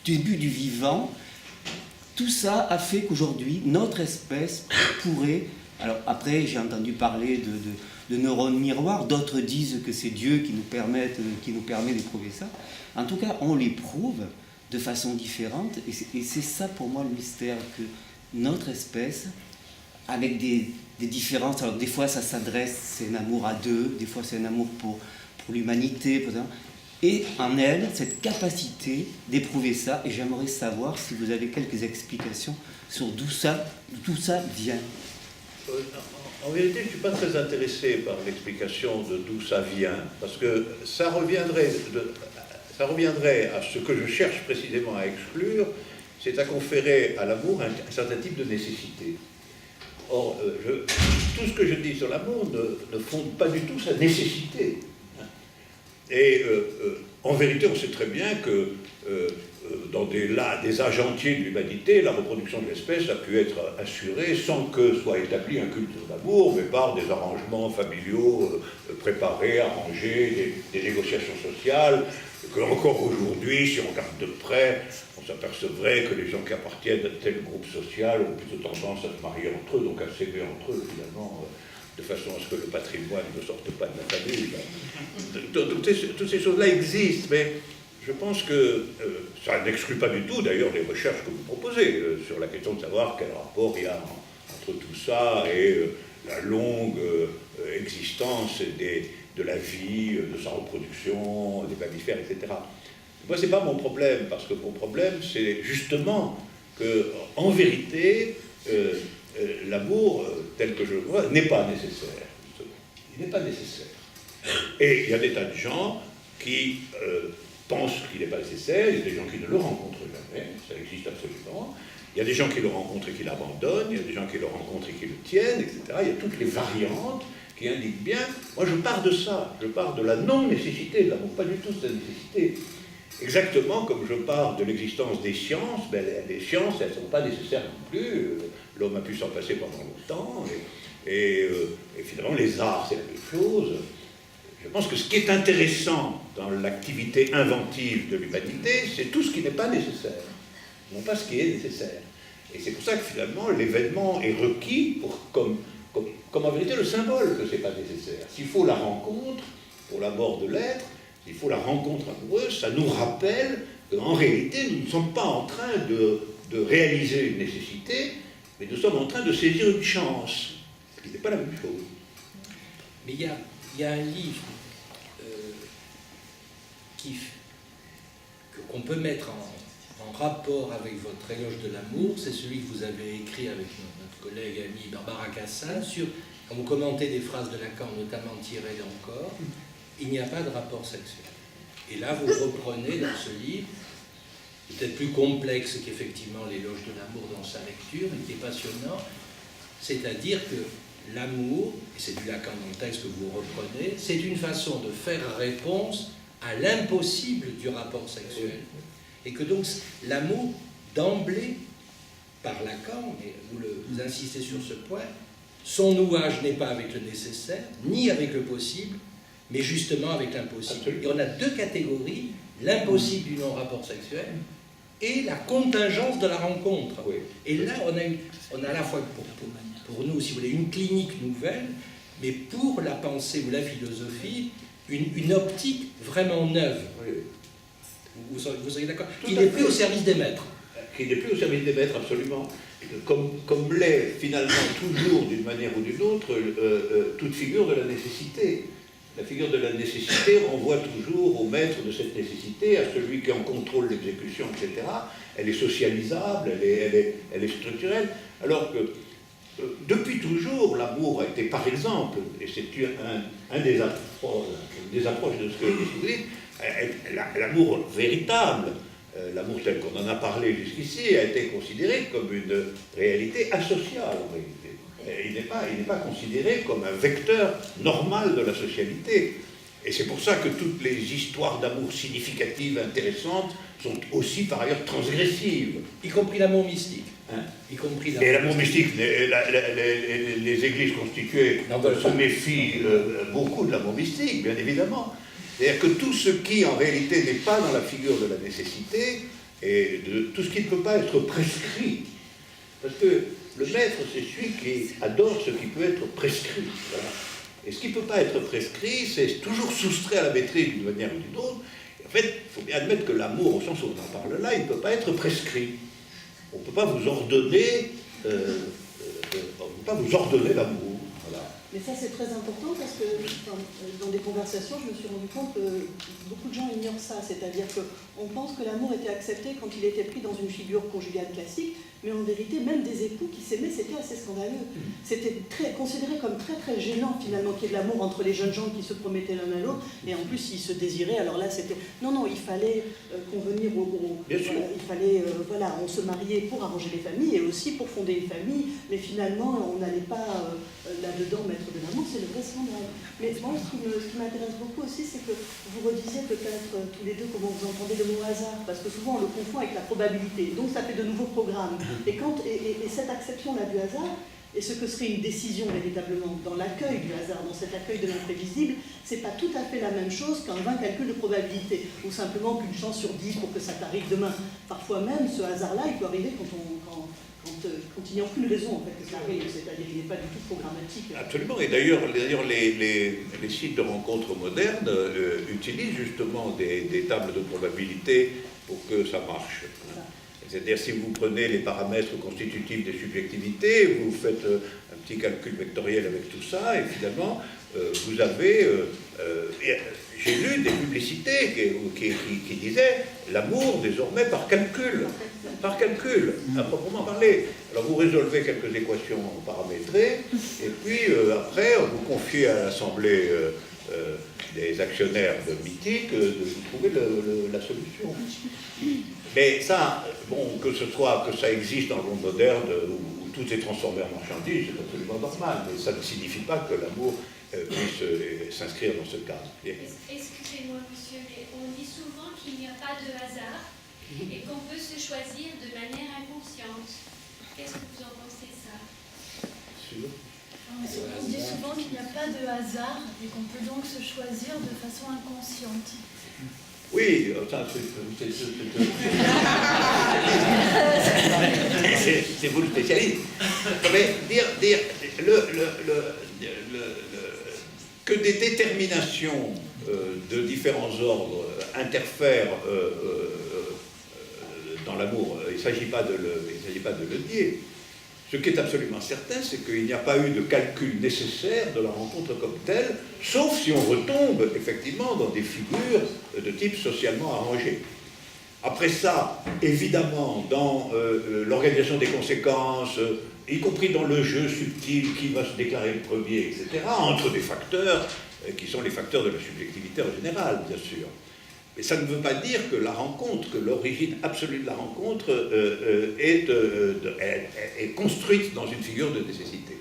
début du vivant. Tout ça a fait qu'aujourd'hui, notre espèce pourrait... Alors après, j'ai entendu parler de neurones miroirs, d'autres disent que c'est Dieu qui nous permet d'éprouver ça. En tout cas, on l'éprouve de façon différente, et c'est ça pour moi le mystère, que notre espèce, avec des différences, alors des fois ça s'adresse, c'est un amour à deux, des fois c'est un amour pour l'humanité, et en elle, cette capacité d'éprouver ça, et j'aimerais savoir si vous avez quelques explications sur d'où tout ça vient. En vérité, je ne suis pas très intéressé par l'explication de d'où ça vient, parce que ça reviendrait à ce que je cherche précisément à exclure, c'est à conférer à l'amour un certain type de nécessité. Or, tout ce que je dis sur l'amour ne fonde pas du tout sa nécessité. Et en vérité, on sait très bien que dans des âges entiers de l'humanité, la reproduction de l'espèce a pu être assurée sans que soit établi un culte de l'amour, mais par des arrangements familiaux préparés, arrangés, des négociations sociales, que encore aujourd'hui, si on regarde de près, on s'apercevrait que les gens qui appartiennent à tel groupe social ont plutôt tendance à se marier entre eux, donc à s'aimer entre eux, finalement, de façon à ce que le patrimoine ne sorte pas de la famille. Toutes ces choses-là existent, mais je pense que ça n'exclut pas du tout, d'ailleurs, les recherches que vous proposez sur la question de savoir quel rapport il y a entre tout ça et la longue existence de la vie, de sa reproduction, des mammifères, etc. Moi, ce n'est pas mon problème, parce que mon problème, c'est justement que, en vérité, l'amour, tel que je le vois, n'est pas nécessaire. Il n'est pas nécessaire. Et il y a des tas de gens qui pensent qu'il n'est pas nécessaire, il y a des gens qui ne le rencontrent jamais, ça existe absolument. Il y a des gens qui le rencontrent et qui l'abandonnent, il y a des gens qui le rencontrent et qui le tiennent, etc. Il y a toutes les variantes qui indiquent bien. Moi, je pars de ça, je pars de la non-nécessité de l'amour, pas du tout de la nécessité. Exactement comme je pars de l'existence des sciences, ben, les sciences, elles ne sont pas nécessaires non plus. L'homme a pu s'en passer pendant longtemps, et finalement, les arts, c'est la même chose. Je pense que ce qui est intéressant dans l'activité inventive de l'humanité, c'est tout ce qui n'est pas nécessaire, non pas ce qui est nécessaire. Et c'est pour ça que finalement, l'événement est requis comme en vérité le symbole que ce n'est pas nécessaire. S'il faut la rencontre, pour la mort de l'être, s'il faut la rencontre amoureuse, ça nous rappelle qu'en réalité, nous ne sommes pas en train de réaliser une nécessité, mais nous sommes en train de saisir une chance, ce qui n'est pas la même chose. Mais il y a un livre qu'on peut mettre en rapport avec votre éloge de l'amour, c'est celui que vous avez écrit avec notre collègue amie Barbara Cassin, quand vous commentez des phrases de Lacan, notamment tirées d'Encore, il n'y a pas de rapport sexuel. Et là, vous reprenez dans ce livre, peut-être plus complexe qu'effectivement l'éloge de l'amour dans sa lecture, mais qui est passionnant, c'est-à-dire que l'amour, et c'est du Lacan dans le texte que vous reprenez, c'est une façon de faire réponse à l'impossible du rapport sexuel. Et que donc l'amour, d'emblée, par Lacan, et vous insistez sur ce point, son nouage n'est pas avec le nécessaire, ni avec le possible, mais justement avec l'impossible. Et on a deux catégories, l'impossible du non-rapport sexuel et la contingence de la rencontre. Oui. Et là, on a à la fois, pour nous, si vous voulez, une clinique nouvelle, mais pour la pensée ou la philosophie, une optique vraiment neuve. Oui. Vous seriez d'accord? Qui n'est plus au service des maîtres. Qui n'est plus au service des maîtres, absolument. Comme l'est finalement toujours, d'une manière ou d'une autre, toute figure de la nécessité. La figure de la nécessité renvoie toujours au maître de cette nécessité, à celui qui en contrôle l'exécution, etc. Elle est socialisable, elle est structurelle. Alors que, depuis toujours, l'amour a été, par exemple, et c'est un des approches de ce que vous dites, l'amour véritable, l'amour tel qu'on en a parlé jusqu'ici, a été considéré comme une réalité asociale, en réalité. Il n'est pas considéré comme un vecteur normal de la socialité. Et c'est pour ça que toutes les histoires d'amour significatives, intéressantes, sont aussi par ailleurs transgressives. Y compris l'amour mystique. Hein? Y compris Et l'amour mystique, les églises constituées se méfient beaucoup de l'amour mystique, bien évidemment. C'est-à-dire que tout ce qui, en réalité, n'est pas dans la figure de la nécessité, et de tout ce qui ne peut pas être prescrit. Parce que le maître, c'est celui qui adore ce qui peut être prescrit. Voilà. Et ce qui ne peut pas être prescrit, c'est toujours soustrait à la maîtrise d'une manière ou d'une autre. Et en fait, il faut bien admettre que l'amour, au sens où on en parle là, il ne peut pas être prescrit. On ne peut pas vous ordonner, l'amour. Voilà. Mais ça, c'est très important parce que dans des conversations, je me suis rendu compte que beaucoup de gens ignorent ça. C'est-à-dire qu'on pense que l'amour était accepté quand il était pris dans une figure conjugale classique, mais en vérité, même des époux qui s'aimaient, c'était assez scandaleux. C'était considéré comme très très gênant finalement qu'il y ait de l'amour entre les jeunes gens qui se promettaient l'un à l'autre, et en plus ils se désiraient. Alors là, c'était non, il fallait convenir il fallait on se mariait pour arranger les familles et aussi pour fonder une famille, mais finalement on n'allait pas là-dedans mettre de l'amour, c'est le vrai scandale. Mais moi, ce qui m'intéresse beaucoup aussi, c'est que vous redisiez peut-être tous les deux comment vous entendez le mot hasard, parce que souvent on le confond avec la probabilité, donc ça fait de nouveaux programmes. Et cette acception-là du hasard, et ce que serait une décision véritablement dans l'accueil du hasard, dans cet accueil de l'imprévisible, c'est pas tout à fait la même chose qu'un vain calcul de probabilité, ou simplement qu'une chance sur 10 pour que ça t'arrive demain. Parfois même, ce hasard-là, il peut arriver quand il n'y a aucune raison en fait que ça arrive, c'est-à-dire qu'il n'est pas du tout programmatique. Absolument, et d'ailleurs les sites de rencontres modernes utilisent justement des tables de probabilité pour que ça marche. Voilà. C'est-à-dire, si vous prenez les paramètres constitutifs des subjectivités, vous faites un petit calcul vectoriel avec tout ça, et finalement, vous avez... j'ai lu des publicités qui disaient l'amour désormais par calcul, à proprement parler. Alors vous résolvez quelques équations paramétrées, et puis après, vous confiez à l'Assemblée des actionnaires mythiques de trouver la solution. Mais ça, bon, que ça existe dans le monde moderne où tout est transformé en marchandise, c'est absolument normal, mais ça ne signifie pas que l'amour puisse s'inscrire dans ce cadre. Excusez-moi, monsieur, mais on dit souvent qu'il n'y a pas de hasard et qu'on peut se choisir de manière inconsciente. Qu'est-ce que vous en pensez, ça? On dit souvent qu'il n'y a pas de hasard et qu'on peut donc se choisir de façon inconsciente. Oui, c'est vous le spécialiste. Mais dire que des déterminations de différents ordres interfèrent dans l'amour, il ne s'agit pas de le nier. Ce qui est absolument certain, c'est qu'il n'y a pas eu de calcul nécessaire de la rencontre comme telle, sauf si on retombe effectivement dans des figures de type socialement arrangé. Après ça, évidemment, dans l'organisation des conséquences, y compris dans le jeu subtil, qui va se déclarer le premier, etc., entre des facteurs qui sont les facteurs de la subjectivité en général, bien sûr. Mais ça ne veut pas dire que la rencontre, que l'origine absolue de la rencontre est construite dans une figure de nécessité.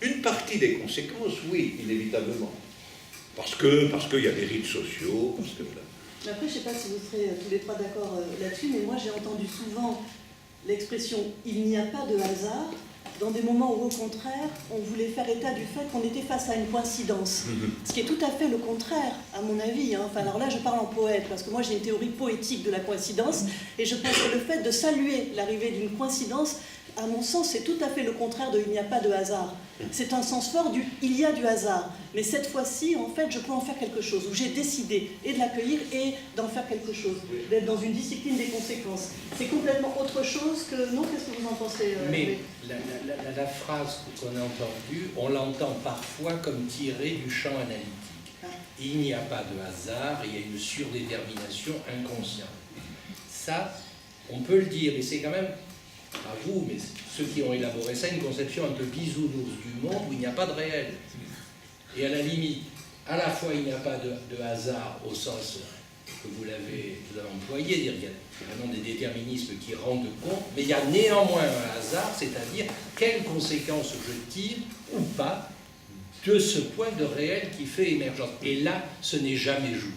Une partie des conséquences, oui, inévitablement. Parce qu'il y a des rites sociaux, parce que... Mais après, je ne sais pas si vous serez tous les trois d'accord là-dessus, mais moi j'ai entendu souvent l'expression « il n'y a pas de hasard » dans des moments où, au contraire, on voulait faire état du fait qu'on était face à une coïncidence. Ce qui est tout à fait le contraire, à mon avis. Hein. Enfin, alors là, je parle en poète, parce que moi, j'ai une théorie poétique de la coïncidence, et je pense que le fait de saluer l'arrivée d'une coïncidence, à mon sens, c'est tout à fait le contraire de « il n'y a pas de hasard ». C'est un sens fort du « il y a du hasard ». Mais cette fois-ci, en fait, je peux en faire quelque chose, où j'ai décidé et de l'accueillir et d'en faire quelque chose, d'être dans une discipline des conséquences. C'est complètement autre chose que... Non, qu'est-ce que vous en pensez Mais la phrase qu'on a entendue, on l'entend parfois comme tirée du champ analytique. Il n'y a pas de hasard, il y a une surdétermination inconsciente. Ça, on peut le dire, et c'est quand même... pas vous, mais ceux qui ont élaboré ça, une conception un peu bisounours du monde où il n'y a pas de réel. Et à la limite, à la fois il n'y a pas de hasard au sens que vous avez employé, dire il y a vraiment des déterminismes qui rendent compte, mais il y a néanmoins un hasard, c'est-à-dire quelles conséquences je tire ou pas de ce point de réel qui fait émergence. Et là, ce n'est jamais joué.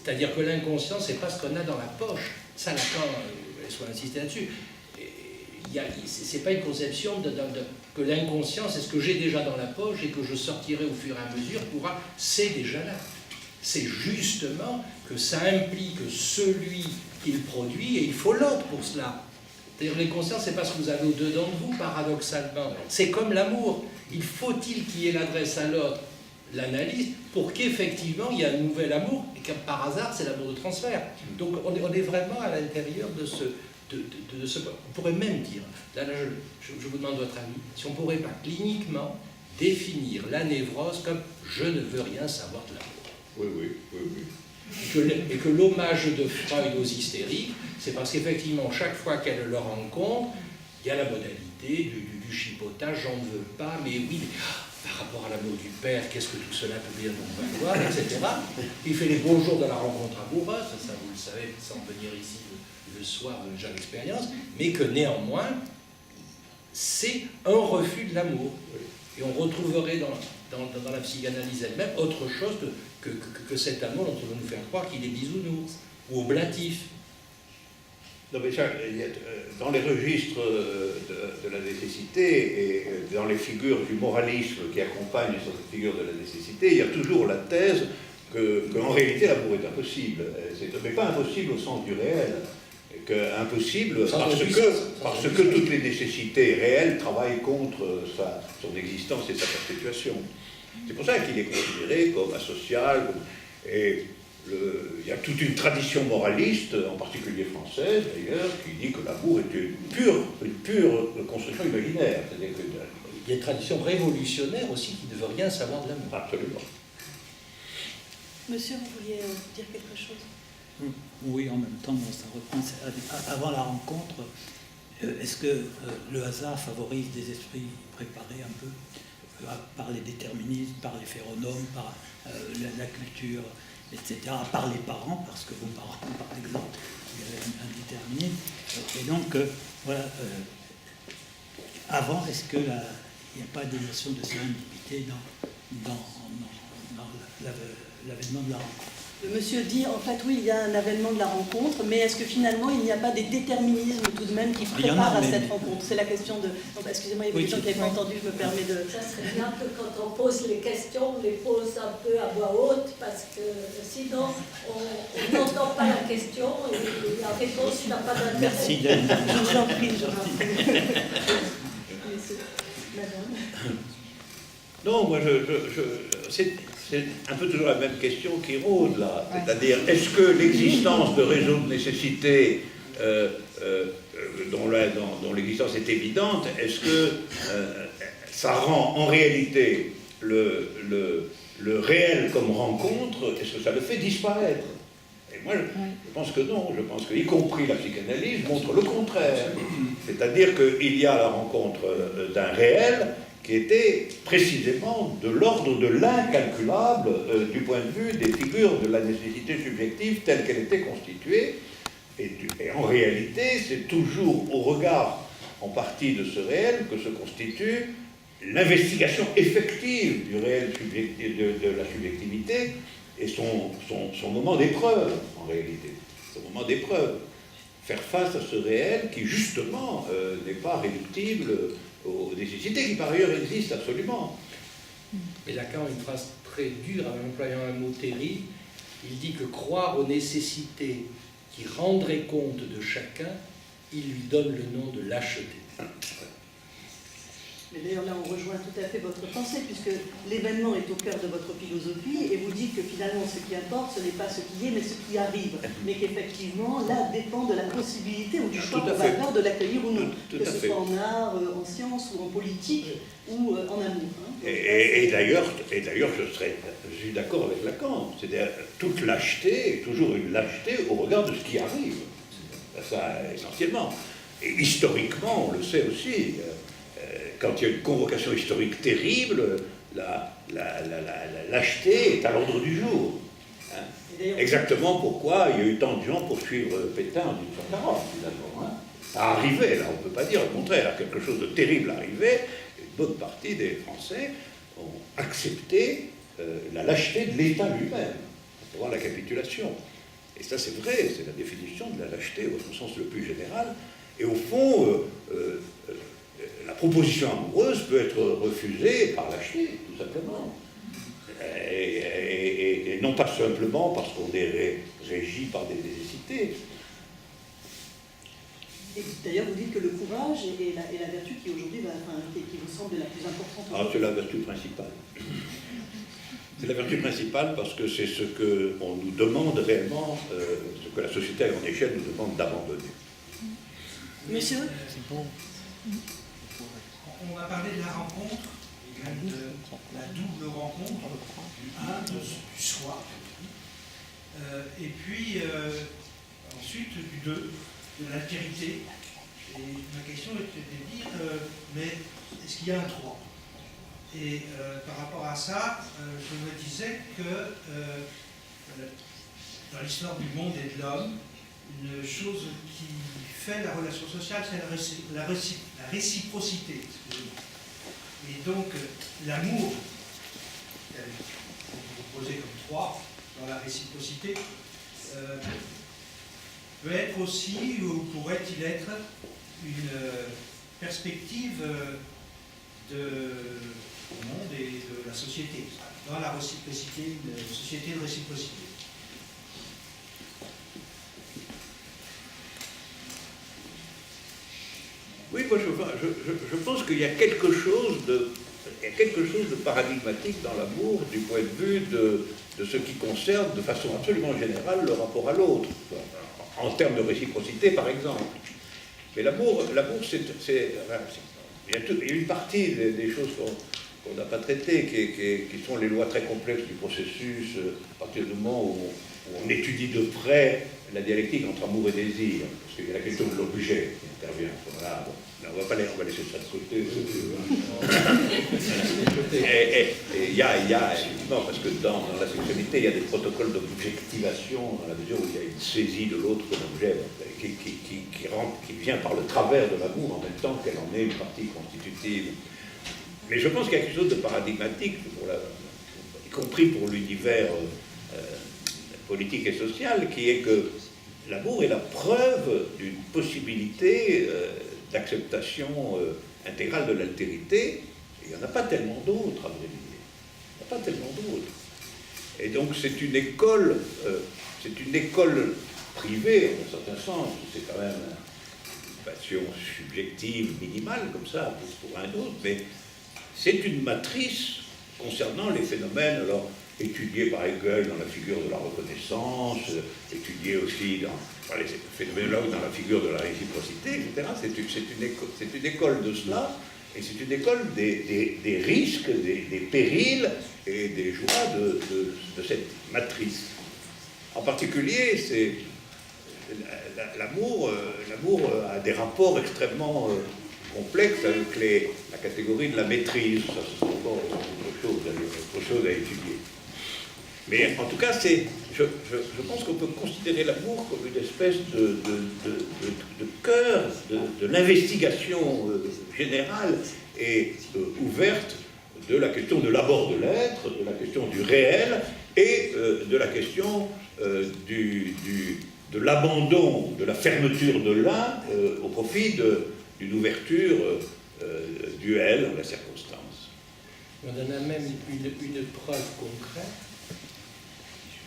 C'est-à-dire que l'inconscient, c'est pas ce qu'on a dans la poche. Ça, Lacan, soit insisté là-dessus. C'est pas une conception que l'inconscient, c'est ce que j'ai déjà dans la poche et que je sortirai au fur et à mesure pourra, c'est déjà là. C'est justement que ça implique celui qui le produit et il faut l'autre pour cela. C'est-à-dire l'inconscient, c'est pas ce que vous avez au-dedans de vous, paradoxalement. C'est comme l'amour. Il faut-il qu'il y ait l'adresse à l'autre, l'analyse, pour qu'effectivement il y ait un nouvel amour, et que par hasard, c'est l'amour de transfert. Donc on est vraiment à l'intérieur de ce point. On pourrait même dire, là je vous demande votre avis, si on ne pourrait pas cliniquement définir la névrose comme « je ne veux rien savoir de l'amour ». Oui. Et que l'hommage de Freud aux hystériques, c'est parce qu'effectivement, chaque fois qu'elle le rencontre, il y a la modalité du chipotage, j'en veux pas, mais oui, par rapport à l'amour du père, qu'est-ce que tout cela peut bien nous valoir, etc. Il fait les beaux jours de la rencontre amoureuse, ça vous le savez, sans venir ici le soir, déjà l'expérience, mais que néanmoins, c'est un refus de l'amour. Et on retrouverait dans la psychanalyse elle-même autre chose que cet amour dont on veut nous faire croire qu'il est bisounours ou oblatif. Non, mais ça, dans les registres de la nécessité et dans les figures du moralisme qui accompagnent cette figure de la nécessité, il y a toujours la thèse qu'en réalité l'amour est impossible. Mais pas impossible au sens du réel. Impossible parce que toutes les nécessités réelles travaillent contre son existence et sa perpétuation. C'est pour ça qu'il est considéré comme asocial. Et il y a toute une tradition moraliste, en particulier française d'ailleurs, qui dit que l'amour est une pure construction imaginaire. C'est-à-dire que, il y a une tradition révolutionnaire aussi qui ne veut rien savoir de l'amour. Absolument. Monsieur, vous vouliez dire quelque chose ? Oui, en même temps, ça reprend. Avant la rencontre, est-ce que le hasard favorise des esprits préparés un peu par les déterminismes, par les phéromones, par la culture, etc., par les parents, parce que vos parents, par exemple, il y avait un déterminisme. Et donc, voilà. Avant, est-ce qu'il n'y a pas des notions de sérendipité dans l'avènement de la rencontre? Le monsieur dit, en fait, oui, il y a un avènement de la rencontre, mais est-ce que finalement, il n'y a pas des déterminismes tout de même qui préparent à cette rencontre? C'est la question de... Donc, excusez-moi, il y a des gens qui n'avaient pas entendu, je me permets de... Ça serait bien que quand on pose les questions, on les pose un peu à voix haute, parce que sinon, on n'entend pas la question et la réponse n'a pas d'intérêt. Merci, Je vous en prie, je vous en prie. Madame. Non, moi, c'est un peu toujours la même question qui rôde là. C'est-à-dire, est-ce que l'existence de réseaux de nécessité dont l'existence est évidente, est-ce que ça rend en réalité le réel comme rencontre, est-ce que ça le fait disparaître? Et moi, je pense que non. Je pense que, y compris la psychanalyse, montre le contraire. C'est-à-dire qu'il y a la rencontre d'un réel qui était précisément de l'ordre de l'incalculable du point de vue des figures de la nécessité subjective telle qu'elle était constituée. Et en réalité, c'est toujours au regard en partie de ce réel que se constitue l'investigation effective du réel de la subjectivité et son moment d'épreuve, en réalité. Son moment d'épreuve. Faire face à ce réel qui, justement, n'est pas réductible aux nécessités qui, par ailleurs, existent absolument. Mais Lacan a une phrase très dure, en employant un mot terrible. Il dit que croire aux nécessités qui rendraient compte de chacun, il lui donne le nom de lâcheté. Mais d'ailleurs, là, on rejoint tout à fait votre pensée, puisque l'événement est au cœur de votre philosophie, et vous dites que finalement, ce qui importe, ce n'est pas ce qui est, mais ce qui arrive. Mais qu'effectivement, là, dépend de la possibilité ou du choix qu'on va faire de l'accueillir ou non. Que ce soit en art, en sciences, ou en politique, ou en amour. Hein. Et d'ailleurs, je suis d'accord avec Lacan. C'est-à-dire, toute lâcheté est toujours une lâcheté au regard de ce qui arrive. Ça, essentiellement. Et historiquement, on le sait aussi. Quand il y a une convocation historique terrible, la lâcheté est à l'ordre du jour. Hein. Et d'ailleurs, Exactement pourquoi il y a eu tant de gens pour suivre Pétain en 1840, finalement. Hein. Ça arrivait, là, on ne peut pas dire, au contraire, quelque chose de terrible arrivait, et une bonne partie des Français ont accepté la lâcheté de l'État lui-même, à savoir la capitulation. Et ça, c'est vrai, c'est la définition de la lâcheté au sens le plus général. Et au fond, la proposition amoureuse peut être refusée par lâcheté, tout simplement. Et non pas simplement parce qu'on est régi par des nécessités. Et d'ailleurs, vous dites que le courage est la vertu qui aujourd'hui, qui vous semble la plus importante. Ah, c'est la vertu principale. C'est la vertu principale parce que c'est ce qu'on nous demande réellement, ce que la société à grande échelle nous demande d'abandonner. Monsieur On va parler de la rencontre, et même de la double rencontre, du soi, et puis ensuite du deux, de l'altérité. Et ma question était de dire, mais est-ce qu'il y a un trois? Et par rapport à ça, je me disais que dans l'histoire du monde et de l'homme, une chose qui fait la relation sociale, c'est la réciprocité. Et donc, l'amour, qu'on proposait comme trois dans la réciprocité, peut être aussi, ou pourrait-il être, une perspective du monde et de la société, dans la réciprocité, une société de réciprocité. Oui, moi je pense qu'il y a quelque chose de paradigmatique dans l'amour du point de vue de ce qui concerne de façon absolument générale le rapport à l'autre, en termes de réciprocité par exemple. Mais l'amour c'est il y a une partie des choses qu'on n'a pas traitées, qui sont les lois très complexes du processus, à partir du moment où on étudie de près la dialectique entre amour et désir, parce qu'il y a la question de l'objet qui intervient. Voilà, bon, là, on va laisser ça de côté. Et il y a, effectivement, parce que dans la sexualité, il y a des protocoles d'objectivation, dans la mesure où il y a une saisie de l'autre comme objet, qui vient par le travers de l'amour, en même temps qu'elle en est une partie constitutive. Mais je pense qu'il y a quelque chose de paradigmatique, y compris pour l'univers politique et social, qui est que l'amour est la preuve d'une possibilité d'acceptation intégrale de l'altérité. Il n'y en a pas tellement d'autres, à vrai dire. Il n'y en a pas tellement d'autres. Et donc c'est une école privée, en un certain sens. C'est quand même une passion subjective, minimale, comme ça, pour un autre, mais c'est une matrice concernant les phénomènes, alors étudiés par Hegel dans la figure de la reconnaissance, étudiés aussi par les phénoménologues dans la figure de la réciprocité, etc. C'est une école de cela, et c'est une école des risques, des périls et des joies de cette matrice. En particulier, l'amour a des rapports extrêmement complexes avec la catégorie de la maîtrise. Ça, c'est encore autre chose à étudier. Mais en tout cas, je pense qu'on peut considérer l'amour comme une espèce de cœur de l'investigation générale et ouverte de la question de l'abord de l'être, de la question du réel et de la question de l'abandon, de la fermeture de l'un au profit d'une ouverture duelle en la circonstance. On en a même une preuve concrète.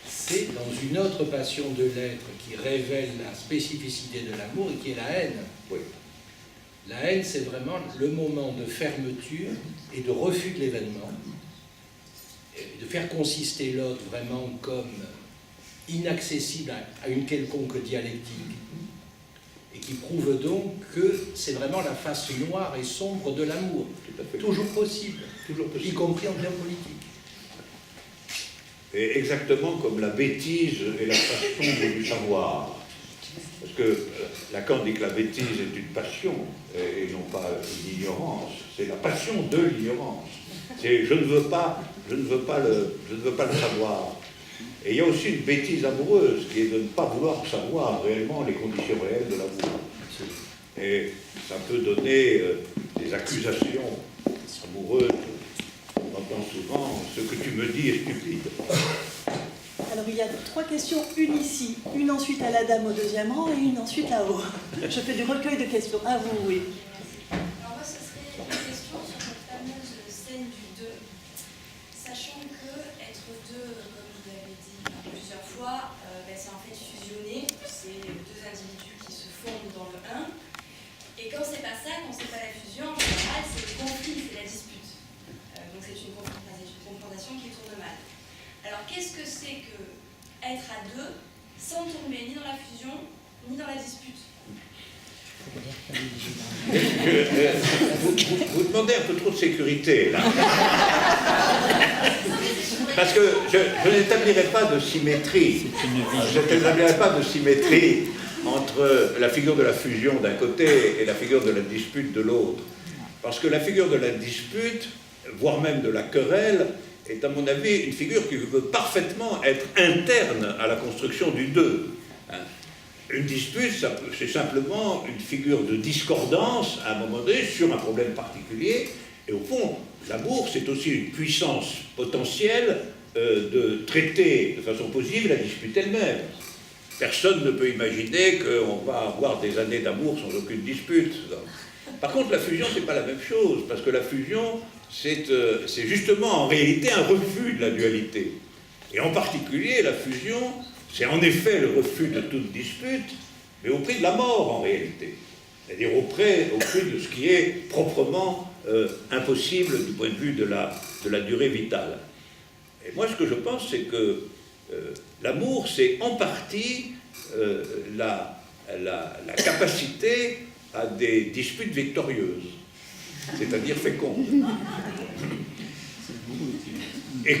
C'est dans une autre passion de l'être qui révèle la spécificité de l'amour et qui est la haine. Oui. La haine, c'est vraiment le moment de fermeture et de refus de l'événement, et de faire consister l'autre vraiment comme inaccessible à une quelconque dialectique, et qui prouve donc que c'est vraiment la face noire et sombre de l'amour, toujours possible, y compris en termes politiques. Et exactement comme la bêtise est la face sombre du savoir. Parce que Lacan dit que la bêtise est une passion et non pas une ignorance. C'est la passion de l'ignorance. Je ne veux pas le savoir. Et il y a aussi une bêtise amoureuse qui est de ne pas vouloir savoir réellement les conditions réelles de l'amour. Et ça peut donner des accusations amoureuses. On entend souvent ce que tu me dis est stupide. Alors il y a 3 questions, une ici, une ensuite à la dame au 2e rang et une ensuite là-haut. Je fais du recueil de questions. À vous, oui. Alors moi, ce serait une question sur cette fameuse scène du 2. Sachant que être 2, comme vous l'avez dit plusieurs fois, c'est en fait fusionner. C'est 2 individus qui se fondent dans le 1. Et quand c'est pas ça, quand c'est pas la fusion, en général, c'est le conflit, c'est la dispute. Donc c'est une confrontation qui tourne mal. Alors qu'est-ce que c'est que être à 2 sans tomber ni dans la fusion, ni dans la dispute? Vous demandez un peu trop de sécurité, là. Parce que je n'établirai pas de symétrie. Je n'établirai pas de symétrie entre la figure de la fusion d'un côté et la figure de la dispute de l'autre. Parce que la figure de la dispute, voire même de la querelle, est à mon avis une figure qui peut parfaitement être interne à la construction du 2. Une dispute, c'est simplement une figure de discordance à un moment donné sur un problème particulier. Et au fond, l'amour, c'est aussi une puissance potentielle de traiter de façon positive la dispute elle-même. Personne ne peut imaginer qu'on va avoir des années d'amour sans aucune dispute. Par contre, la fusion, c'est pas la même chose, parce que la fusion, c'est justement en réalité un refus de la dualité. Et en particulier, la fusion, c'est en effet le refus de toute dispute, mais au prix de la mort en réalité. C'est-à-dire au prix de ce qui est proprement impossible du point de vue de la durée vitale. Et moi, ce que je pense, c'est que l'amour, c'est en partie la capacité à des disputes victorieuses, c'est-à-dire fécondes. Et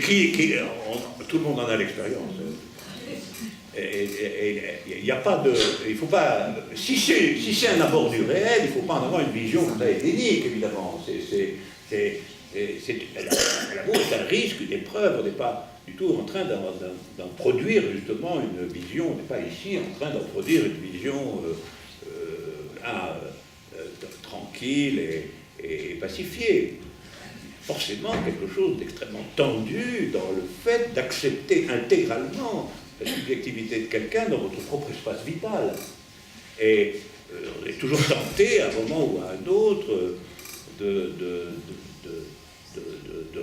tout le monde en a l'expérience. Il n'y a pas de... Il faut pas... Si c'est un abord du réel, il ne faut pas en avoir une vision comme ça hélénique, évidemment. L'amour est un risque, une épreuve. On n'est pas du tout en train d'en produire justement une vision. On n'est pas ici en train d'en produire une vision tranquille et pacifiée. Forcément quelque chose d'extrêmement tendu dans le fait d'accepter intégralement la subjectivité de quelqu'un dans votre propre espace vital. Et on est toujours tenté, à un moment ou à un autre, de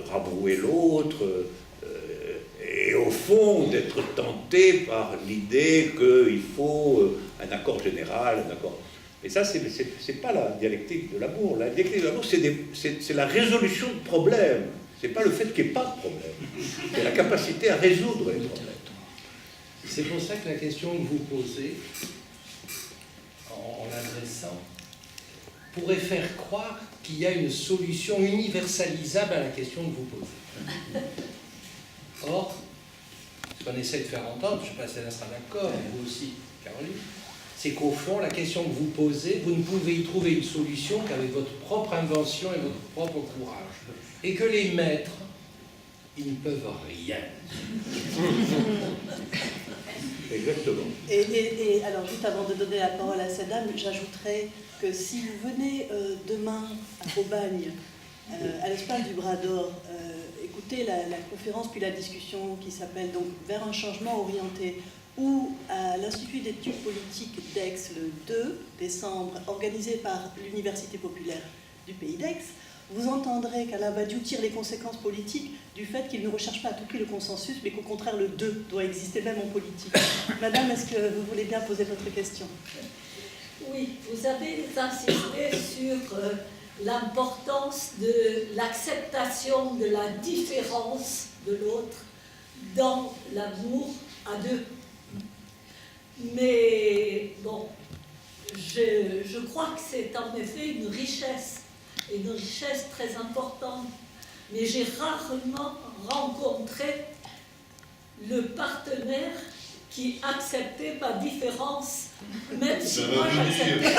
rabrouer l'autre, et au fond d'être tenté par l'idée qu'il faut un accord général, un accord... Mais ça, c'est pas la dialectique de l'amour. La dialectique de l'amour, c'est la résolution de problèmes. C'est pas le fait qu'il n'y ait pas de problème. C'est la capacité à résoudre les problèmes. C'est pour ça que la question que vous posez, en l'adressant, pourrait faire croire qu'il y a une solution universalisable à la question que vous posez. Or, ce qu'on essaie de faire entendre, je ne sais pas si elle sera d'accord, vous aussi, Caroline, c'est qu'au fond, la question que vous posez, vous ne pouvez y trouver une solution qu'avec votre propre invention et votre propre courage. Et que les maîtres, ils ne peuvent rien. Exactement. Et alors, juste avant de donner la parole à cette dame, j'ajouterais que si vous venez demain à Aubagne, à l'espace du Bras d'Or, écoutez la conférence puis la discussion qui s'appelle donc « Vers un changement orienté », ou à l'Institut d'études politiques d'Aix le 2 décembre, organisé par l'Université populaire du Pays d'Aix, vous entendrez qu'Alain Badiou tire les conséquences politiques du fait qu'il ne recherche pas à tout prix le consensus, mais qu'au contraire le 2 doit exister même en politique. Madame, est-ce que vous voulez bien poser votre question? Oui, vous avez insisté sur l'importance de l'acceptation de la différence de l'autre dans l'amour à 2. Mais bon, je crois que c'est en effet une richesse très importante. Mais j'ai rarement rencontré le partenaire qui acceptait ma différence, même si moi j'acceptais.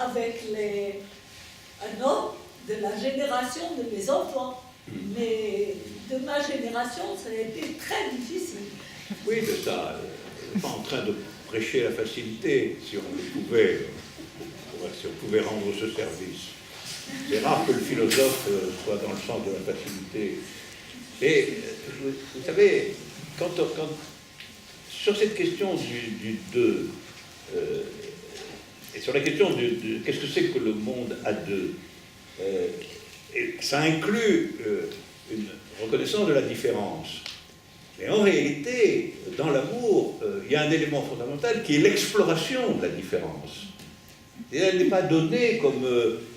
avec un homme de la génération de mes enfants. Mais de ma génération, ça a été très difficile. Oui, mais ça, on n'est pas en train de prêcher la facilité, si on pouvait rendre ce service. C'est rare que le philosophe soit dans le sens de la facilité. Et vous savez, sur cette question du deux, et sur la question de qu'est-ce que c'est que le monde à deux, et ça inclut une reconnaissance de la différence. Mais en réalité, dans l'amour, il y a un élément fondamental qui est l'exploration de la différence. Et elle n'est pas donnée comme...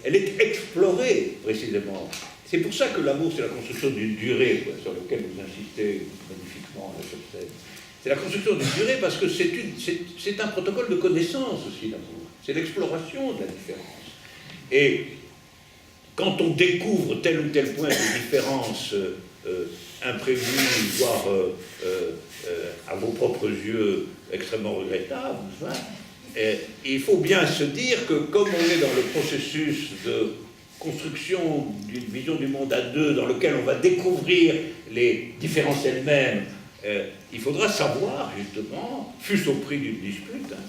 elle est explorée, précisément. C'est pour ça que l'amour, c'est la construction d'une durée, quoi, sur laquelle vous insistez magnifiquement là, sur scène. C'est la construction d'une durée parce que c'est un protocole de connaissance aussi, l'amour. C'est l'exploration de la différence. Et quand on découvre tel ou tel point de différence imprévu, voire à vos propres yeux extrêmement regrettable, hein, il faut bien se dire que comme on est dans le processus de construction d'une vision du monde à deux, dans lequel on va découvrir les différences elles-mêmes, il faudra savoir, justement, fût-ce au prix d'une dispute, hein,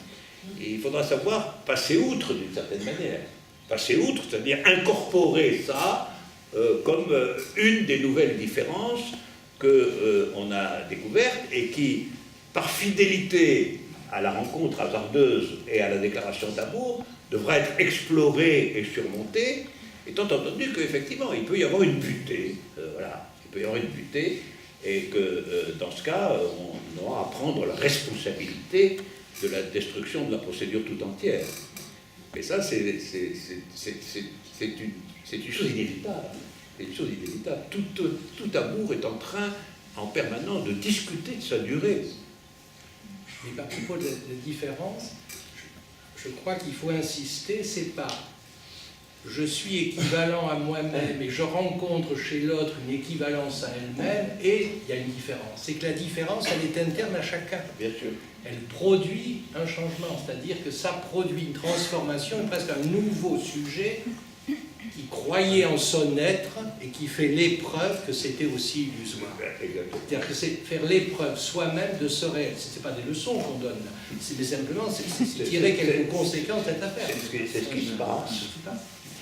il faudra savoir passer outre d'une certaine manière. Passer outre, c'est-à-dire incorporer ça comme une des nouvelles différences qu'on a découvertes et qui, par fidélité à la rencontre hasardeuse et à la déclaration d'amour, devra être explorée et surmontée, étant entendu qu'effectivement, il peut y avoir une butée, voilà, il peut y avoir une butée, et que dans ce cas, on aura à prendre la responsabilité de la destruction de la procédure tout entière. Et ça, c'est une chose inévitable. C'est une chose inévitable. Tout amour est en train, en permanence, de discuter de sa durée. Mais à propos de différence, je crois qu'il faut insister, c'est pas je suis équivalent à moi-même et je rencontre chez l'autre une équivalence à elle-même et il y a une différence. C'est que la différence, elle est interne à chacun. Bien sûr. Elle produit un changement, c'est-à-dire que ça produit une transformation, presque un nouveau sujet qui croyait en son être et qui fait l'épreuve que c'était aussi illusoire. C'est-à-dire que c'est faire l'épreuve soi-même de ce réel. Ce n'est pas des leçons qu'on donne là, mais simplement c'est tirer quelques conséquences de cette affaire. C'est ce qui se passe.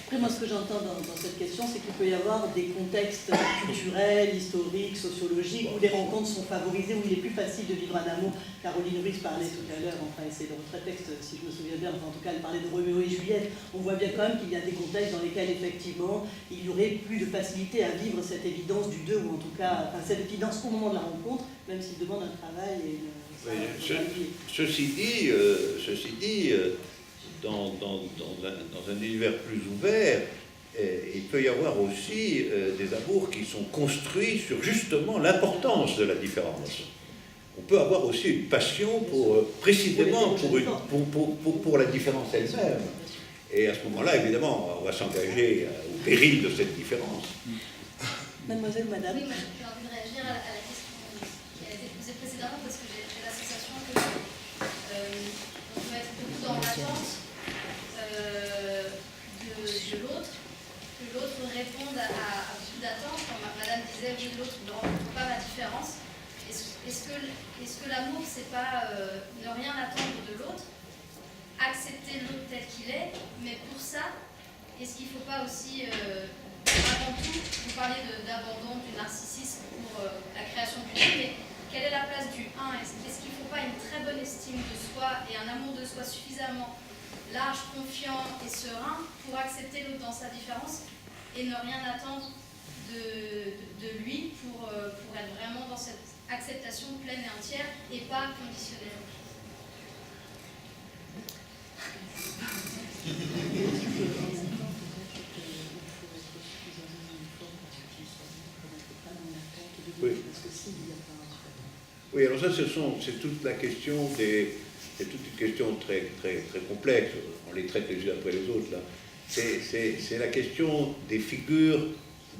Après, moi, ce que j'entends dans cette question, c'est qu'il peut y avoir des contextes culturels, historiques, sociologiques, où les rencontres sont favorisées, où il est plus facile de vivre un amour. Caroline Ruiz parlait tout à l'heure, enfin, et c'est le retrait texte, si je me souviens bien, enfin, en tout cas, elle parlait de Roméo et Juliette. On voit bien quand même qu'il y a des contextes dans lesquels, effectivement, il y aurait plus de facilité à vivre cette évidence du deux, ou en tout cas, enfin, cette évidence au moment de la rencontre, même s'il demande un travail et ceci dit, dans un univers plus ouvert, il peut y avoir aussi des amours qui sont construits sur justement l'importance de la différence. On peut avoir aussi une passion précisément pour la différence elle-même. Et à ce moment-là, évidemment, on va s'engager au péril de cette différence. Mademoiselle, madame. Oui, moi j'ai envie de réagir à la question qui a été posée précédemment parce que j'ai la sensation que on peut être beaucoup dans l'attente de l'autre, que l'autre réponde à beaucoup d'attentes. Quand madame disait oui, l'autre ne rencontre pas ma différence. Est-ce que l'amour, c'est pas ne rien attendre de l'autre, accepter l'autre tel qu'il est, mais pour ça, est-ce qu'il ne faut pas aussi, avant tout, vous parliez d'abandon, du narcissisme pour la création du lien, mais quelle est la place du 1 ? Est-ce qu'il ne faut pas une très bonne estime de soi et un amour de soi suffisamment large, confiant et serein pour accepter l'autre dans sa différence et ne rien attendre de lui pour être vraiment dans cette acceptation pleine et entière et pas conditionnelle. Oui, alors ça, c'est toute la question c'est toute une question très, très, très complexe. On les traite les uns après les autres, là. C'est la question des figures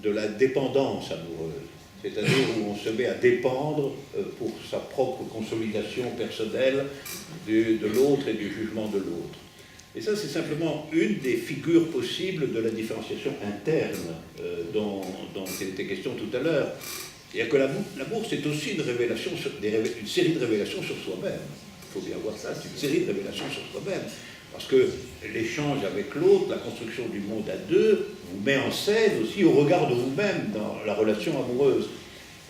de la dépendance amoureuse. C'est-à-dire où on se met à dépendre pour sa propre consolidation personnelle de l'autre et du jugement de l'autre. Et ça, c'est simplement une des figures possibles de la différenciation interne dont il était question tout à l'heure. C'est-à-dire que l'amour, c'est aussi une série de révélations sur soi-même. Il faut bien voir ça, c'est une série de révélations sur soi-même. Parce que l'échange avec l'autre, la construction du monde à deux, vous met en scène aussi au regard de vous-même dans la relation amoureuse.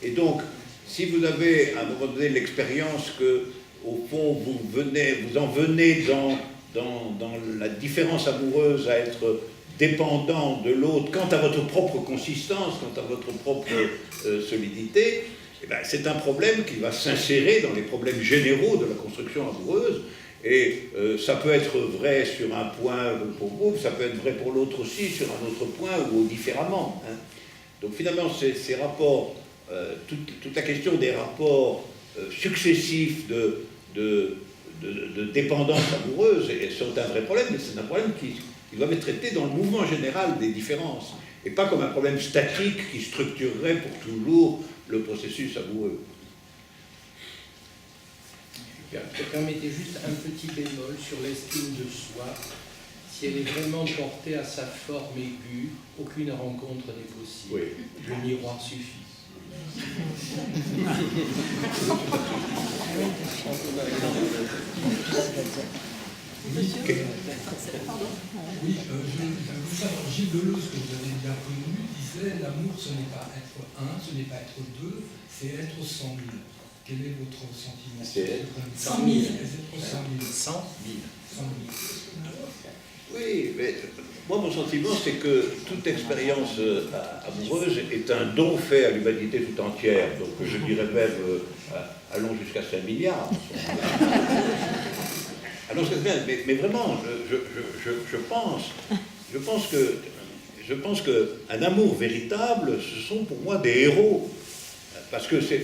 Et donc, si vous avez à un moment donné l'expérience que, au fond, vous en venez dans la différence amoureuse à être dépendant de l'autre quant à votre propre consistance, quant à votre propre solidité, eh bien, c'est un problème qui va s'insérer dans les problèmes généraux de la construction amoureuse. Et ça peut être vrai sur un point pour vous, ça peut être vrai pour l'autre aussi sur un autre point ou différemment. Hein. Donc finalement, ces rapports, toute la question des rapports successifs de dépendance amoureuse sont un vrai problème, mais c'est un problème qui doit être traité dans le mouvement général des différences, et pas comme un problème statique qui structurerait pour toujours le processus amoureux. Permettez juste un petit bémol sur l'estime de soi. Si elle est vraiment portée à sa forme aiguë, aucune rencontre n'est possible. Oui. Le miroir suffit. Oui, Gilles Deleuze, que vous avez bien connu, disait « L'amour, ce n'est pas être un, ce n'est pas être deux, c'est être 100 000 ». Quel est votre sentiment? C'est 100 000. 100 000. Oui, mais moi, mon sentiment, c'est que toute expérience amoureuse est un don fait à l'humanité tout entière. Donc, je dirais même, allons jusqu'à 5 milliards. Allons jusqu'à 5 milliards. Mais vraiment, je pense qu'un amour véritable, ce sont pour moi des héros. Parce que je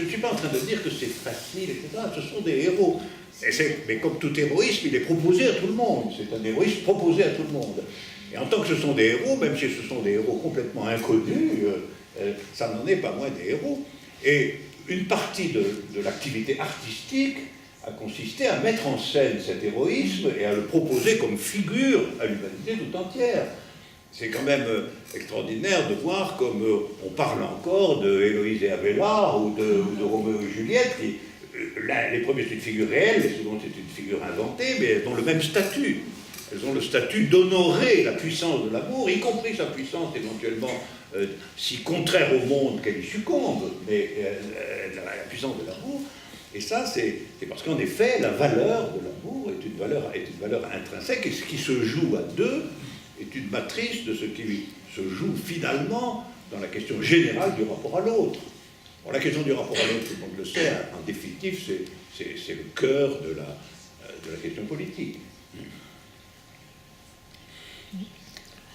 ne suis pas en train de dire que c'est facile, etc. Ce sont des héros. Mais comme tout héroïsme, il est proposé à tout le monde. C'est un héroïsme proposé à tout le monde. Et en tant que ce sont des héros, même si ce sont des héros complètement inconnus, ça n'en est pas moins des héros. Et une partie de l'activité artistique a consisté à mettre en scène cet héroïsme et à le proposer comme figure à l'humanité tout entière. C'est quand même extraordinaire de voir comme on parle encore de Héloïse et Abélard ou de Roméo et Juliette, qui, les premiers c'est une figure réelle, les secondes c'est une figure inventée, mais elles ont le même statut. Elles ont le statut d'honorer la puissance de l'amour, y compris sa puissance éventuellement si contraire au monde qu'elle y succombe, mais la puissance de l'amour. Et ça, c'est parce qu'en effet, la valeur de l'amour est une valeur intrinsèque, et ce qui se joue à deux est une matrice de ce qui se joue finalement dans la question générale du rapport à l'autre. Bon, la question du rapport à l'autre, tout le monde le sait, en définitive, c'est le cœur de la question politique.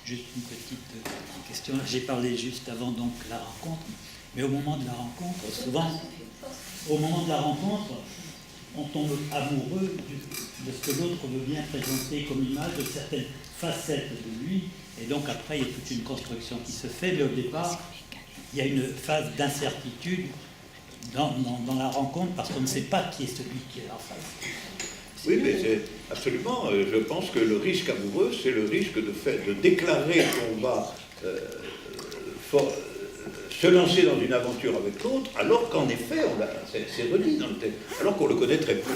Juste une petite question. J'ai parlé juste avant donc la rencontre, mais au moment de la rencontre, souvent, au moment de la rencontre, on tombe amoureux de ce que l'autre veut bien présenter comme image, de certaines facettes de lui, et donc après il y a toute une construction qui se fait, mais au départ il y a une phase d'incertitude dans la rencontre parce qu'on ne sait pas qui est celui qui est en face. Oui, mais c'est absolument, je pense que le risque amoureux, c'est le risque de déclarer qu'on va se lancer dans une aventure avec l'autre, alors qu'en effet, c'est redit dans le texte, alors qu'on le connaît très peu.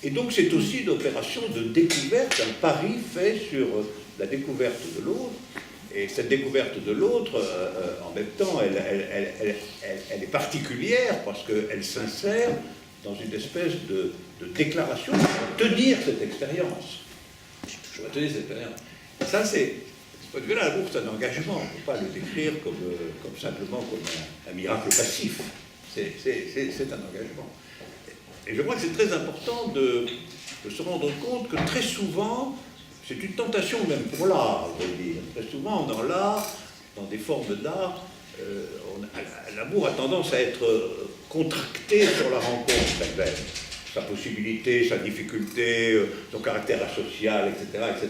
Et donc c'est aussi une opération de découverte, un pari fait sur la découverte de l'autre. Et cette découverte de l'autre, en même temps, elle est particulière parce qu'elle s'insère dans une espèce de déclaration pour tenir cette expérience. Je vais tenir cette expérience. Ça, c'est... De ce point de vue-là, l'amour, c'est un engagement. On ne peut pas le décrire comme simplement comme un miracle passif. C'est un engagement. Et je crois que c'est très important de se rendre compte que très souvent, c'est une tentation même pour l'art, je veux dire. Très souvent, dans l'art, dans des formes d'art, l'amour a tendance à être contracté sur la rencontre elle-même. Sa possibilité, sa difficulté, son caractère asocial, etc., etc.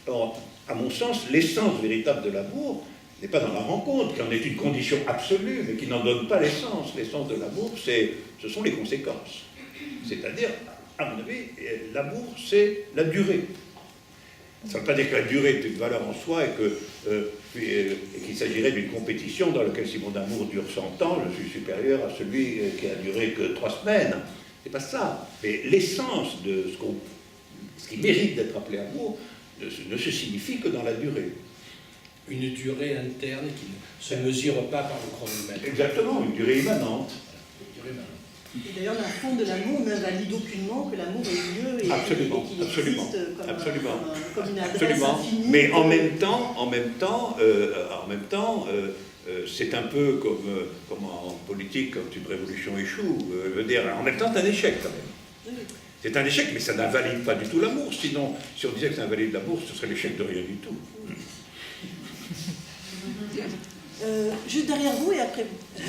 Or, à mon sens, l'essence véritable de l'amour n'est pas dans la rencontre, qui en est une condition absolue, mais qui n'en donne pas l'essence. L'essence de l'amour, ce sont les conséquences. C'est-à-dire, à mon avis, l'amour, c'est la durée. Ça ne veut pas dire que la durée est une valeur en soi et qu'il s'agirait d'une compétition dans laquelle si mon amour dure 100 ans, je suis supérieur à celui qui a duré que 3 semaines. C'est pas ça. Mais l'essence de ce qui mérite d'être appelé amour ne se signifie que dans la durée. Une durée interne qui ne se mesure pas par le chronomètre. Exactement, une durée immanente. Et d'ailleurs, la fond de l'amour n'invalide aucunement que l'amour ait lieu et qu'il existe comme une adresse infinie. Mais en même temps, c'est un peu comme en politique quand une révolution échoue. Je veux dire, en même temps, c'est un échec quand même. C'est un échec, mais ça n'invalide pas du tout l'amour. Sinon, si on disait que ça invalide l'amour, ce serait l'échec de rien du tout. Juste derrière vous et après vous.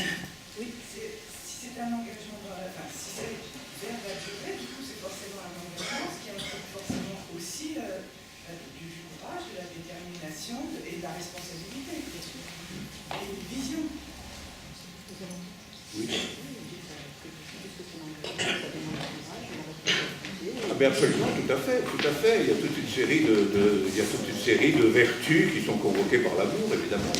Oui. Si c'est un engagement, si c'est vers la durée, du coup c'est forcément un engagement, ce qui implique forcément aussi du courage, de la détermination et de la responsabilité, bien sûr. Et une vision. Oui. Ah ben absolument, tout à fait. Il y a toute une série de vertus qui sont convoquées par l'amour, évidemment.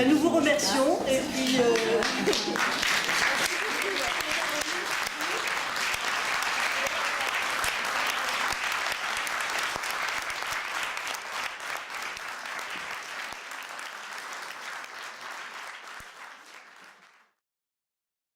Nous vous remercions et puis